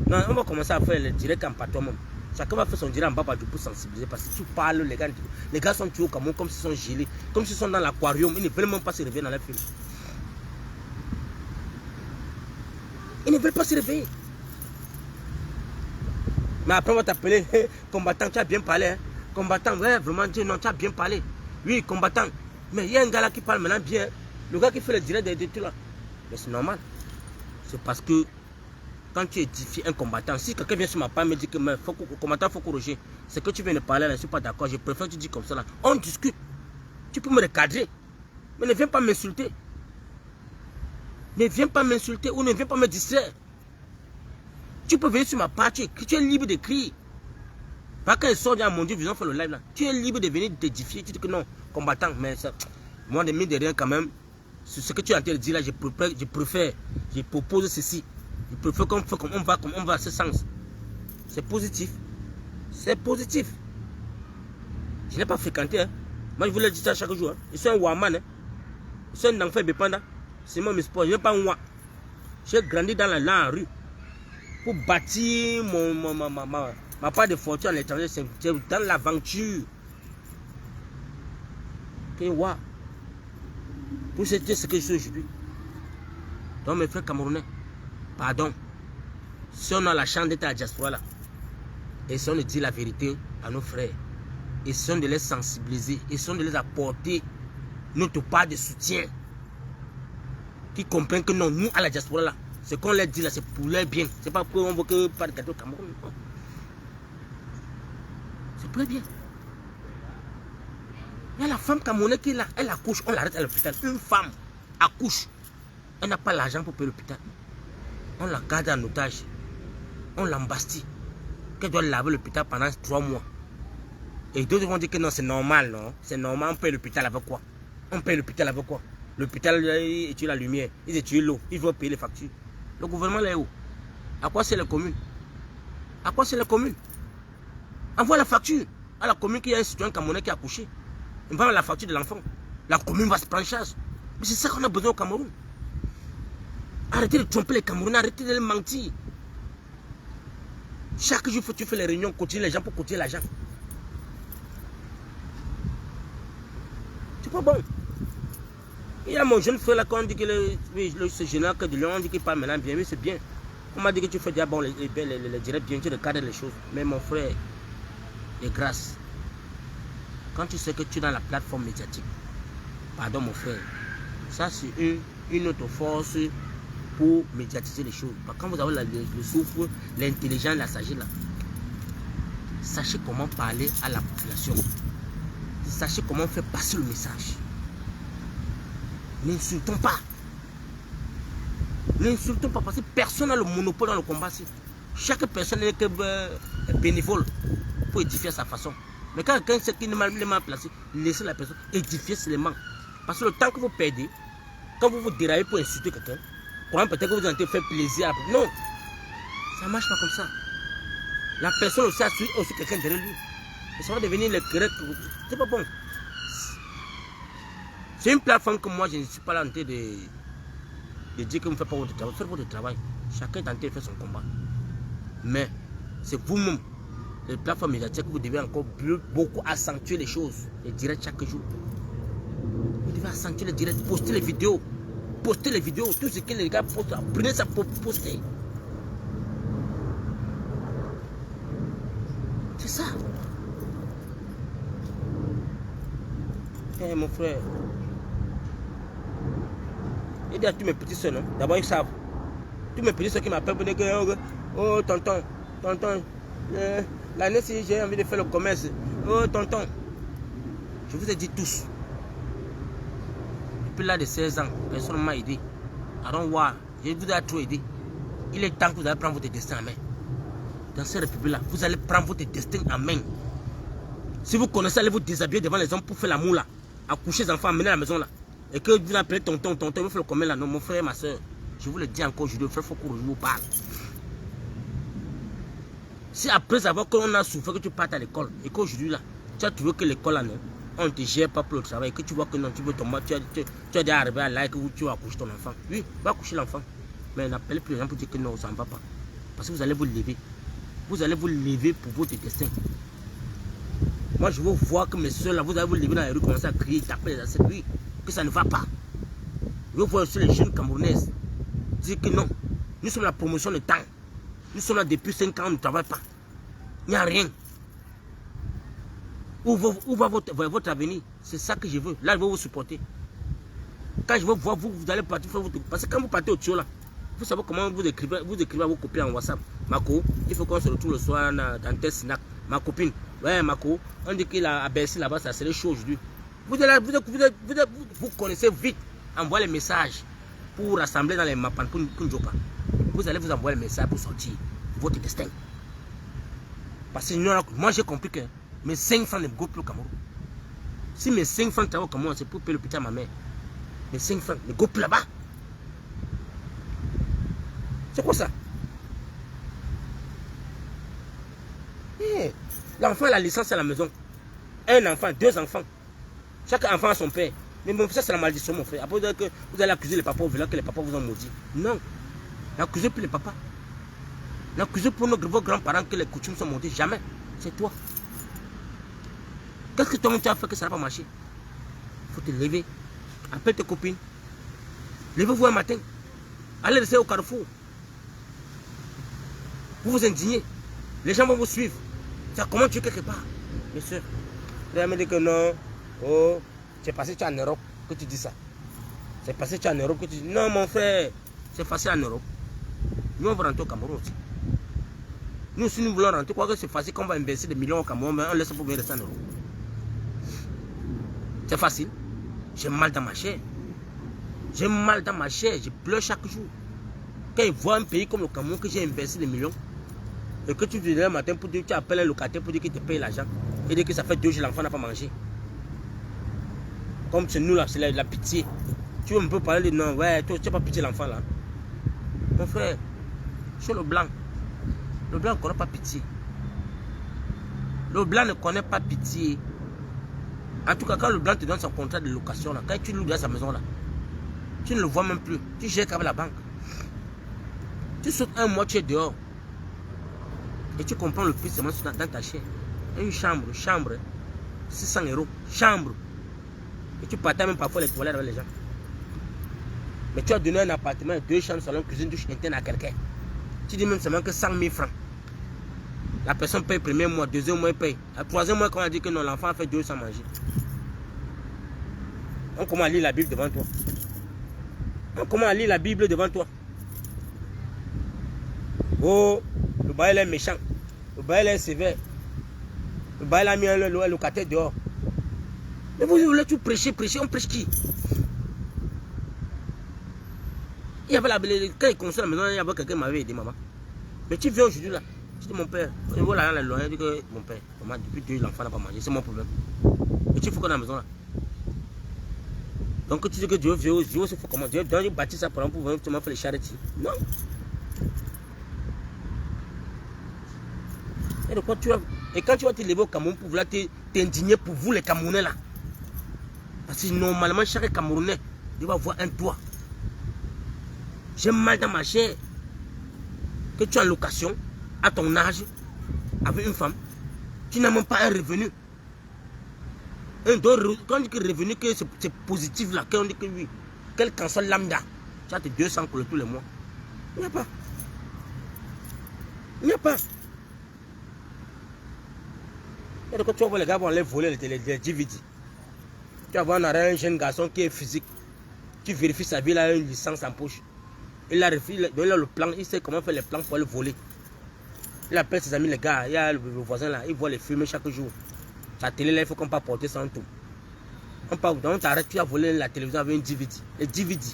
Non, on va commencer à faire le direct en patois même. Chacun va faire son direct en bas pour sensibiliser. Parce que si tu parles, les gars sont tués au Cameroun comme s'ils sont gelés. Comme s'ils sont dans l'aquarium. Ils ne veulent même pas se réveiller dans les films. Ils ne veulent pas se réveiller. Mais après on va t'appeler combattant, tu as bien parlé. Hein? Combattant, ouais, vraiment Dieu, non, tu as bien parlé. Oui, combattant. Mais il y a un gars là qui parle maintenant bien. Le gars qui fait le direct des tout là. Mais c'est normal. C'est parce que quand tu édifies un combattant, si quelqu'un vient sur ma page et me dit que le combattant faut corriger, c'est que tu viens de parler là, je ne suis pas d'accord, je préfère que tu dis comme ça là. On discute. Tu peux me recadrer. Mais ne viens pas m'insulter. Ne viens pas m'insulter ou ne viens pas me distraire. Tu peux venir sur ma page, tu es libre d'écrire. Pas quand ils sortent, mon Dieu, ils ont fait le live là. Tu es libre de venir t'édifier. Tu dis que non, combattant, mais ça, moi, de mine de rien, quand même, ce que tu es en train de dire là, je propose ceci. Je préfère qu'on va à ce sens. C'est positif. C'est positif. Je n'ai pas fréquenté. Hein. Moi, je voulais dire ça chaque jour. Hein. Je suis un Waman. Hein. Je suis un enfant dépendant. C'est mon espoir. Je n'ai pas un Wa. J'ai grandi dans la rue. Pour bâtir ma part de fortune à l'étranger. C'est dans l'aventure. Que Wa. Pour ce que je suis aujourd'hui. Donc, mes frères camerounais, pardon. Si on a la chance d'être à la diaspora là, essayons de dire la vérité à nos frères. Essayons de les sensibiliser. Essayons de les apporter notre part de soutien. Qui comprennent que non, nous à la diaspora là, ce qu'on leur dit là, c'est pour leur bien. C'est pas pour on veut que pas de gâteau au Cameroun. C'est pour leur bien. Il y a la femme camerounaise qui est là, elle accouche, on l'arrête à l'hôpital. Une femme accouche, elle n'a pas l'argent pour payer l'hôpital. On la garde en otage. On l'embastille. Qu'elle doit laver l'hôpital pendant 3 mois. Et d'autres vont dire que non, c'est normal, non? C'est normal, on paye l'hôpital avec quoi? On paye l'hôpital avec quoi? L'hôpital étudie la lumière, ils étudient l'eau, ils vont payer les factures. Le gouvernement là est où? À quoi c'est les communes? À quoi c'est les communes? Envoie la facture à la commune qui a un citoyen camerounais qui a accouché. Il va la facture de l'enfant. La commune va se prendre en charge. Mais c'est ça qu'on a besoin au Cameroun. Arrêtez de tromper les Camerounais, arrêtez de les mentir. Chaque jour, tu fais les réunions, cotiser les gens pour cotiser l'argent. C'est pas bon. Il y a mon jeune frère là, quand on dit que ce général de Lyon, on dit qu'il parle maintenant bien, mais c'est bien. On m'a dit que tu fais déjà bon, les directs bien, tu regardes les choses. Mais mon frère, de grâce, quand tu sais que tu es dans la plateforme médiatique, pardon mon frère, ça c'est une autre force pour médiatiser les choses. Quand vous avez le souffle, l'intelligence, la sagesse là, sachez comment parler à la population. Sachez comment faire passer le message. N'insultons pas. N'insultons pas parce que personne n'a le monopole dans le combat. Chaque personne n'est que bénévole pour édifier à sa façon. Mais quand quelqu'un sait qu'il est mal placé, laissez la personne édifier seulement. Parce que le temps que vous perdez, quand vous vous déraillez pour insulter quelqu'un, peut-être que vous allez faire plaisir. Non, ça ne marche pas comme ça. La personne aussi a aussi quelqu'un derrière lui. Et ça va devenir le grec. C'est pas bon. C'est une plateforme que moi je ne suis pas là en train de dire que vous ne faites pas votre travail. Faites votre travail. Chacun est en train de faire son combat. Mais c'est vous-même, les plateformes médiatiques, vous devez encore beaucoup accentuer les choses. Les directs chaque jour. Vous devez accentuer les directs, poster les vidéos. Poster les vidéos. Tout ce que les gars postent, prenez ça pour poster. C'est ça. Eh mon frère. Il dit à tous mes petits soeurs, non? D'abord ils savent. Tous mes petits soeurs qui m'appellent pour dire que oh tonton, l'année si j'ai envie de faire le commerce. Oh tonton. Je vous ai dit tous. Depuis l'âge de 16 ans, personne ne m'a aidé. I don't want. Je vous ai trop aidé. Il est temps que vous allez prendre votre destin en main. Dans cette république-là, vous allez prendre votre destin en main. Si vous connaissez, allez vous déshabiller devant les hommes pour faire l'amour là. Accoucher les enfants, amener à la maison là. Et que vous appelez tonton, vous faites le commerce là. Non, mon frère et ma soeur. Je vous le dis encore aujourd'hui, frère, il faut que je vous parle. Si après avoir qu'on a souffert que tu partes à l'école et qu'aujourd'hui là, tu as trouvé que l'école là, non, on ne te gère pas pour le travail, que tu vois que non, tu veux tomber, tu as déjà arrivé à l'âge où tu vas accoucher ton enfant. Oui, va accoucher l'enfant. Mais n'appelez plus les gens pour dire que non, ça ne va pas. Parce que vous allez vous lever. Vous allez vous lever pour votre destin. Moi, je veux voir que mes soeurs là, vous allez vous lever dans les rues, commencer à crier, taper les assiettes, oui, que ça ne va pas. Je veux voir aussi les jeunes Camerounaises dire que non, nous sommes la promotion de temps. Nous sommes là depuis 5 ans, on ne travaille pas. Il n'y a rien. Où va votre avenir? C'est ça que je veux. Là, je veux vous supporter. Quand je veux voir vous, vous allez partir faire votre... Parce que quand vous partez au Tio là, vous savez comment vous écrivez à vos copines en WhatsApp. Mako, il faut qu'on se retrouve le soir dans tel snack. Ma copine, ouais Mako, on dit qu'il a baissé là-bas, ça serait chaud aujourd'hui. Vous connaissez vite, envoyez les messages pour rassembler dans les mapan pour Njopa. Vous allez vous envoyer le message pour sortir votre destin. Parce que moi j'ai compris que mes 5 francs ne go plus au Cameroun. Si mes 5 francs travaillent au Cameroun, c'est pour payer l'hôpital à ma mère. Mes 5 francs ne go plus là-bas. C'est quoi ça? Hey, L'enfant a la licence à la maison. Un enfant, deux enfants. Chaque enfant a son père. Mais bon, ça, c'est la malédiction, mon frère. Après, vous dire que vous allez accuser les papas au village, que les papas vous ont maudit. Non. N'accusez plus les papas. N'accusez pour vos grands-parents que les coutumes sont maudits. Jamais. C'est toi. Qu'est-ce que toi-même tu as fait que ça n'a pas marché? Il faut te lever. Appelle tes copines. Levez-vous un matin. Allez rester au carrefour. Vous vous indignez. Les gens vont vous suivre. Ça comment tu es quelque part. Bien sûr. Vous allez me dire que non. Oh, c'est parce que tu es en Europe que tu dis ça. C'est parce que tu es en Europe que tu dis. Non, mon frère, c'est facile en Europe. Nous, on va rentrer au Cameroun aussi. Nous, si nous voulons rentrer, quoi que c'est facile, qu'on va investir des millions au Cameroun, mais on laisse pour venir rester en Europe. C'est facile. J'ai mal dans ma chair. J'ai mal dans ma chair. Je pleure chaque jour. Quand ils voient un pays comme le Cameroun, que j'ai investi des millions, et que tu viens le matin pour dire que tu appelles un locataire pour dire qu'il te paye l'argent, et dire que ça fait 2 jours l'enfant n'a pas mangé. Comme c'est nous là, c'est la pitié. Tu veux un peu parler de non, ouais, tu n'as pas pitié l'enfant là. Mon frère, sur le blanc ne connaît pas pitié. Le blanc ne connaît pas pitié. En tout cas, quand le blanc te donne son contrat de location, là, quand tu loues dans sa maison là, tu ne le vois même plus. Tu gères avec la banque. Tu sautes un mois, tu es dehors. Et tu comprends le prix seulement dans ta chair. Une chambre, 600 €, chambre. Et tu partages même parfois les toilettes avec les gens. Mais tu as donné un appartement, 2 chambres, salon, cuisine, douche interne à quelqu'un. Tu dis même seulement que 100 000 francs. La personne paye le premier mois, deuxième mois, il paye. Le troisième mois, quand on a dit que non, l'enfant a fait 2 sans manger. On commence à lire la Bible devant toi. On commence à lire la Bible devant toi. Oh, le bail est méchant. Le bail est sévère. Le bail a mis un locataire dehors. Mais vous voulez tout prêcher, on prêche qui? Il y avait quand il construit la maison, il y avait quelqu'un qui m'avait aidé, maman. Mais tu viens aujourd'hui là. Je dis mon père, au niveau là, il dit que mon père, maman, depuis 2 jours, l'enfant n'a pas mangé, c'est mon problème. Et tu fais quoi dans la maison là? Donc tu dis que Dieu aussi fait comment? Dieu bâtit ça pour venir faire les charrettes. Non. Et, de quoi et quand tu vas te lever au Cameroun pour vouloir t'indigner pour vous les Camerounais là. Parce que normalement chaque Camerounais doit avoir un toit. J'ai mal dans ma chair. Que tu as en location, à ton âge, avec une femme, tu n'as même pas un revenu. Quand on dit que revenu, que c'est positif là, quand on dit que oui, quel qu'en soit lambda, tu as tes 200 pour tous les mois. Il n'y a pas. Il n'y a pas. Et donc, tu vois les gars vont aller voler les DVD. Tu vas voir un jeune garçon qui est physique. Tu vérifies sa vie, il a une licence en poche. Il a le plan, il sait comment faire les plans pour le voler. Il appelle ses amis, les gars, il y a le voisin là, il voit les films chaque jour. La télé là, il faut qu'on pas porter ça en tout. On part, donc t'arrêtes, tu as volé la télévision avec un DVD. Les DVD.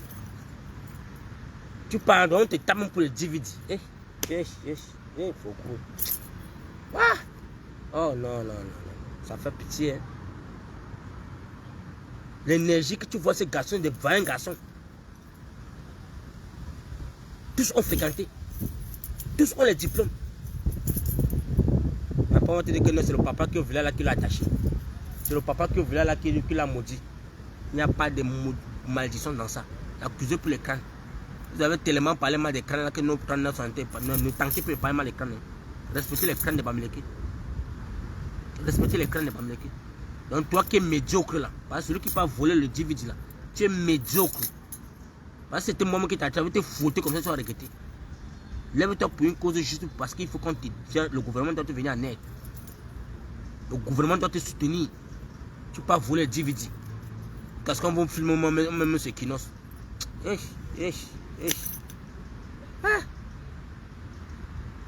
Tu pars, donc on te tape pour les DVD. Faut cool. Ah! Oh non. Ça fait pitié. Hein? L'énergie que tu vois, ces garçons, des vaillants garçons. Tous ont fréquenté. Tous ont les diplômes. Après, on va te dire que c'est le papa qui est au village là qui l'a attaché. C'est le papa qui est au village là qui l'a maudit. Il n'y a pas de malédiction dans ça. Accusé pour les crânes. Vous avez tellement parlé mal des crânes là que nos crânes sont santé. Ne tentez pas de parler mal des crânes. Respectez les crânes de Bamileke. Respectez les crânes de Bamileke. Donc toi qui es médiocre là, parce que celui qui va voler le DVD là, tu es médiocre. Parce que c'était moi qui t'a te foutu comme ça, tu vas regretter. Lève-toi pour une cause juste parce qu'il faut qu'on te dise, le gouvernement doit te venir en aide. Le gouvernement doit te soutenir. Tu ne peux pas voler le DVD. Parce qu'on va filmer même ce Kinos. Ah.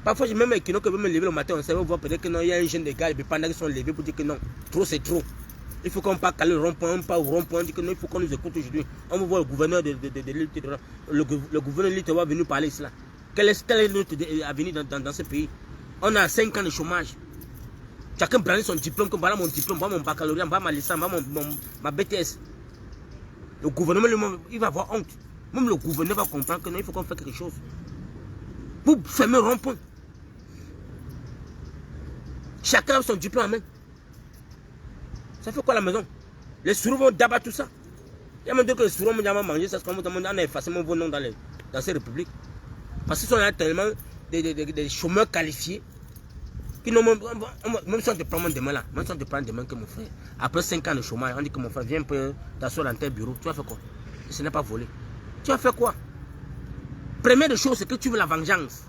Parfois, j'ai même un Kinos qui veut me lever le matin, on sait voir peut-être que non, il y a un jeune de gars, et puis pendant qu'ils sont levés pour dire que non, trop c'est trop. Il faut qu'on parte caler le rond-point, on part au rond-point, on dit que non, il faut qu'on nous écoute aujourd'hui. On va voir le gouverneur de l'île. Le gouverneur de l'île va venir parler cela. Quel est notre avenir dans ce pays? On a 5 ans de chômage. Chacun prend son diplôme, comme voilà mon diplôme, voilà mon baccalauréat, voilà ma licence, voilà ma BTS. Le gouvernement, il va avoir honte. Même le gouverneur va comprendre que non, il faut qu'on fasse quelque chose. Pour fermer le rond-point. Chacun a son diplôme en main. Ça fait quoi la maison? Les sourds vont d'abattre tout ça. Il y a même que les sourds vont manger ça, on a effacé vos noms dans ces républiques. Parce qu'ils sont là tellement des chômeurs qualifiés. Qui même si on te prend demain là, même si on te prend demain que mon frère, après 5 ans de chômage, on dit que mon frère, viens un peu t'asseoir dans tes bureaux, tu vas faire quoi? Ce n'est pas volé. Tu vas faire quoi? Première des choses, c'est que tu veux la vengeance.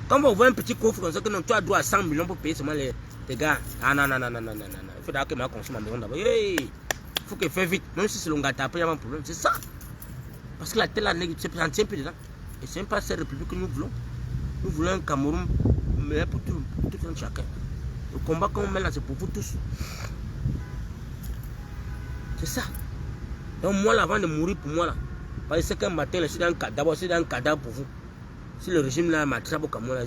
Quand on voit un petit coffre comme ça, que non, tu as droit à 100 millions pour payer seulement les gars. Ah non. Il faut d'abord que je consomme ma maison d'abord. Il faut que je fasse vite. Même si c'est l'ongata, après il y a un problème. C'est ça. Parce que la telle année, c'est un tient plus dedans. Et ce n'est pas cette république que nous voulons. Nous voulons un Cameroun, mais pour tout chacun. Le combat qu'on met là, c'est pour vous tous. C'est ça. Donc moi, là, avant de mourir pour moi, là, parce que qu'un matin, là, d'abord, c'est un cadavre pour vous. Si le régime là m'attrape au Cameroun, là,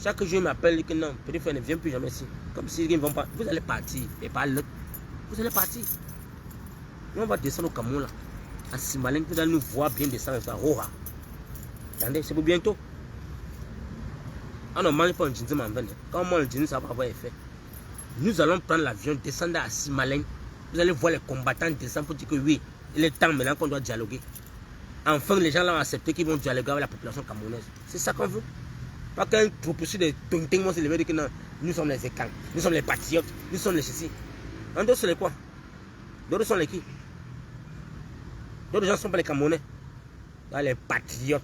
chaque jour, il m'appelle, il dit que non, petit frère ne vient plus jamais ici. Comme s'ils ne vont pas. Vous allez partir, et pas l'autre. Vous allez partir. Nous, on va descendre au Cameroun, là. À Simalène, vous allez nous voir bien descendre ça. Attendez, c'est pour bientôt. On ne mange pas un dîner en vain. Quand on mange un dîner, ça va avoir effet. Nous allons prendre l'avion, descendre à Simalène. Vous allez voir les combattants descendre pour dire que oui, il est temps maintenant qu'on doit dialoguer. Enfin, les gens là ont accepté qu'ils vont dialoguer avec la population camerounaise. C'est ça qu'on veut. Pas qu'un proposition de tonting vont se lever et dire que non, nous sommes les écans, nous sommes les patriotes, nous sommes les ceci. En d'autres, c'est les quoi? D'autres sont les qui? D'autres gens ne sont pas les Camerounais. Les patriotes.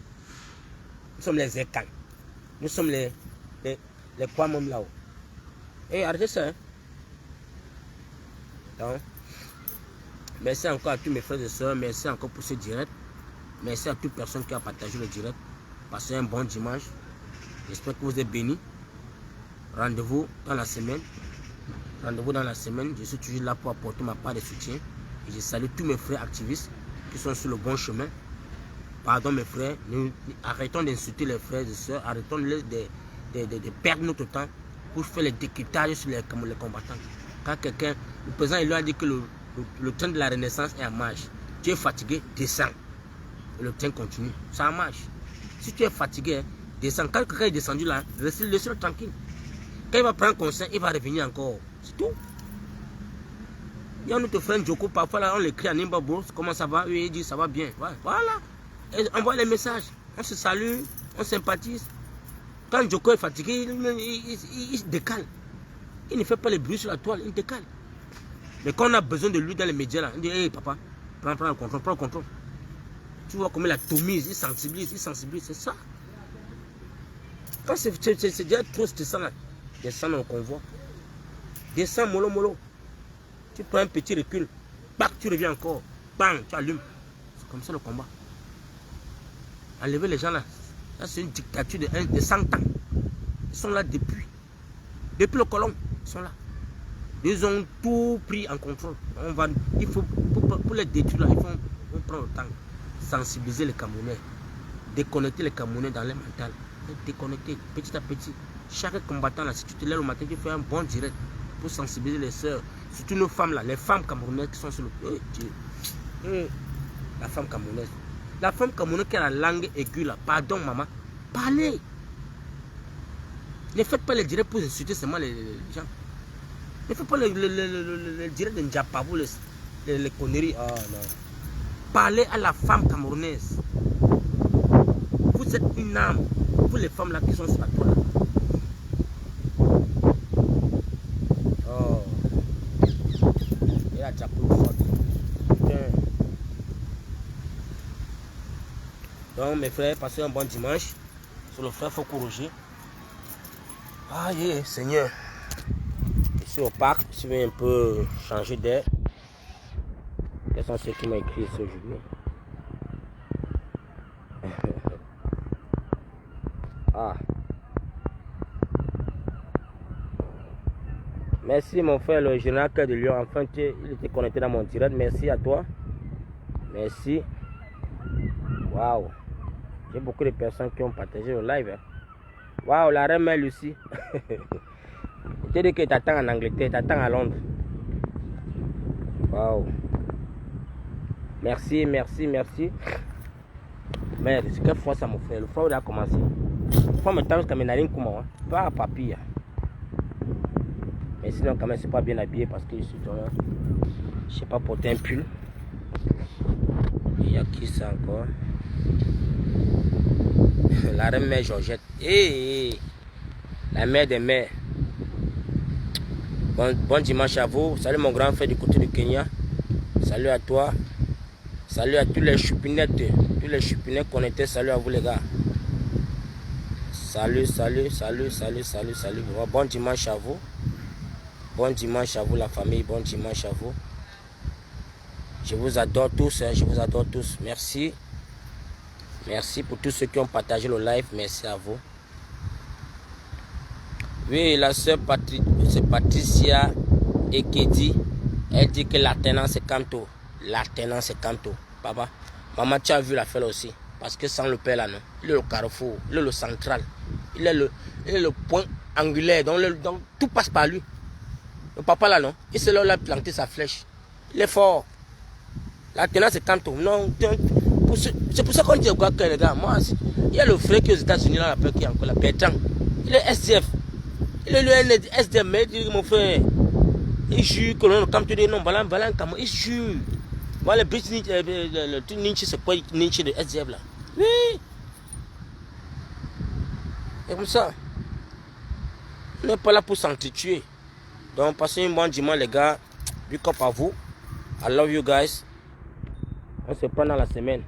Nous sommes les écans. Nous sommes les quoi même là-haut. Et arrêtez ça. Hein? Donc, merci encore à tous mes frères et sœurs. Merci encore pour ce direct. Merci à toute personne qui a partagé le direct. Passez un bon dimanche. J'espère que vous êtes bénis. Rendez-vous dans la semaine. Rendez-vous dans la semaine. Je suis toujours là pour apporter ma part de soutien. Et je salue tous mes frères activistes qui sont sur le bon chemin. Pardon mes frères, nous arrêtons d'insulter les frères et sœurs, arrêtons de perdre notre temps pour faire les décryptages sur les combattants. Quand quelqu'un, le président il lui a dit que le train de la renaissance est en marche, tu es fatigué, descends. Et le train continue, ça marche. Si tu es fatigué, descends. Quand quelqu'un est descendu là, laisse-le tranquille. Quand il va prendre conscience, il va revenir encore. C'est tout. Il y a notre frère Joko, parfois là, on l'écrit à Nimba Bros, comment ça va? Oui, il dit ça va bien. Ouais, voilà. Et envoie les messages. On se salue, on sympathise. Quand Joko est fatigué, il se décale. Il ne fait pas les bruits sur la toile, il décale. Mais quand on a besoin de lui dans les médias, là, on dit hey, papa, prends le contrôle, prends le contrôle. Tu vois comment il atomise, il sensibilise, c'est ça. Quand c'est déjà trop stressant, là, descends dans le convoi. Descends, mollo. Tu prends un petit recul, bac, tu reviens encore, bang, tu allumes. C'est comme ça le combat. Enlever les gens là, là c'est une dictature de 100 ans. Ils sont là depuis le colon, ils sont là. Ils ont tout pris en contrôle. Il faut, pour les détruire là, il faut prendre le temps, sensibiliser les Camerounais, déconnecter les Camerounais dans les mental, déconnecter petit à petit. Chaque combattant là, si tu te lèves le matin, tu fais un bon direct pour sensibiliser les sœurs, surtout nos femmes là, les femmes camerounaises qui sont sur le... La femme camerounaise. La femme camerounaise qui a la langue aiguë là, pardon maman, parlez. Ne faites pas les directs pour insulter seulement les gens. Ne faites pas les directs de Ndjapabou, les conneries. Oh non. Parlez à la femme camerounaise. Vous êtes une âme. Vous les femmes là qui sont sur la toile. Oh. Et la Ndjapabou forte. Donc mes frères, passez un bon dimanche. Sur le frère Foko Roger. Ah yeah, Seigneur. Je suis au parc, je vais un peu changer d'air. Quels sont ceux qui m'ont écrit ce aujourd'hui? Ah. Merci mon frère le général Cœur de Lion. Enfin, il était connecté dans mon direct. Merci à toi. Merci. Waouh. J'ai beaucoup de personnes qui ont partagé le live. Hein. Waouh, la reine Mère Lucie. Je t'ai dit que t'attends en Angleterre, t'attends à Londres. Waouh. Merci. Merde, c'est quelle fois ça mon frère? Le frère il a commencé. Faut me taper comme une comment, pas papier. Mais sinon, quand même, c'est pas bien habillé parce que je suis dans je sais pas porter un pull. Il y a qui ça encore? La reine mère Georgette. Hey, la mère des mères. Bon dimanche à vous. Salut mon grand frère du côté du Kenya. Salut à toi. Salut à tous les chupinettes. Tous les chupinettes connectés. Salut à vous les gars. Salut. Bon dimanche à vous. Bon dimanche à vous la famille. Bon dimanche à vous. Je vous adore tous. Je vous adore tous. Merci. Merci pour tous ceux qui ont partagé le live. Merci à vous. Oui, la sœur Patricia Ekedi, elle dit que l'alternance est canto. L'alternance est canto. Papa, maman, tu as vu l'affaire aussi. Parce que sans le père là, non. Il est le carrefour, il est le central. Il est le point angulaire. Donc tout passe par lui. Le papa là, non. Il s'est là, il a planté sa flèche. Il est fort. L'alternance est canto. Non, c'est pour ça qu'on dit quoi que les gars. Moi, il y a le frère qui est aux États-Unis là, qui est encore là, Bertrand. Il est SDF. Il est le SDF, mais il dit mon frère. Il jure que l'on quand tu dis non, voilà un camion. Il jure. Voilà le truc Nietzsche, c'est quoi Nietzsche de SDF là? Oui. C'est comme ça. On n'est pas là pour s'entretuer. Donc passez un bon dimanche les gars. Big up à vous. I love you guys. On se prend dans la semaine.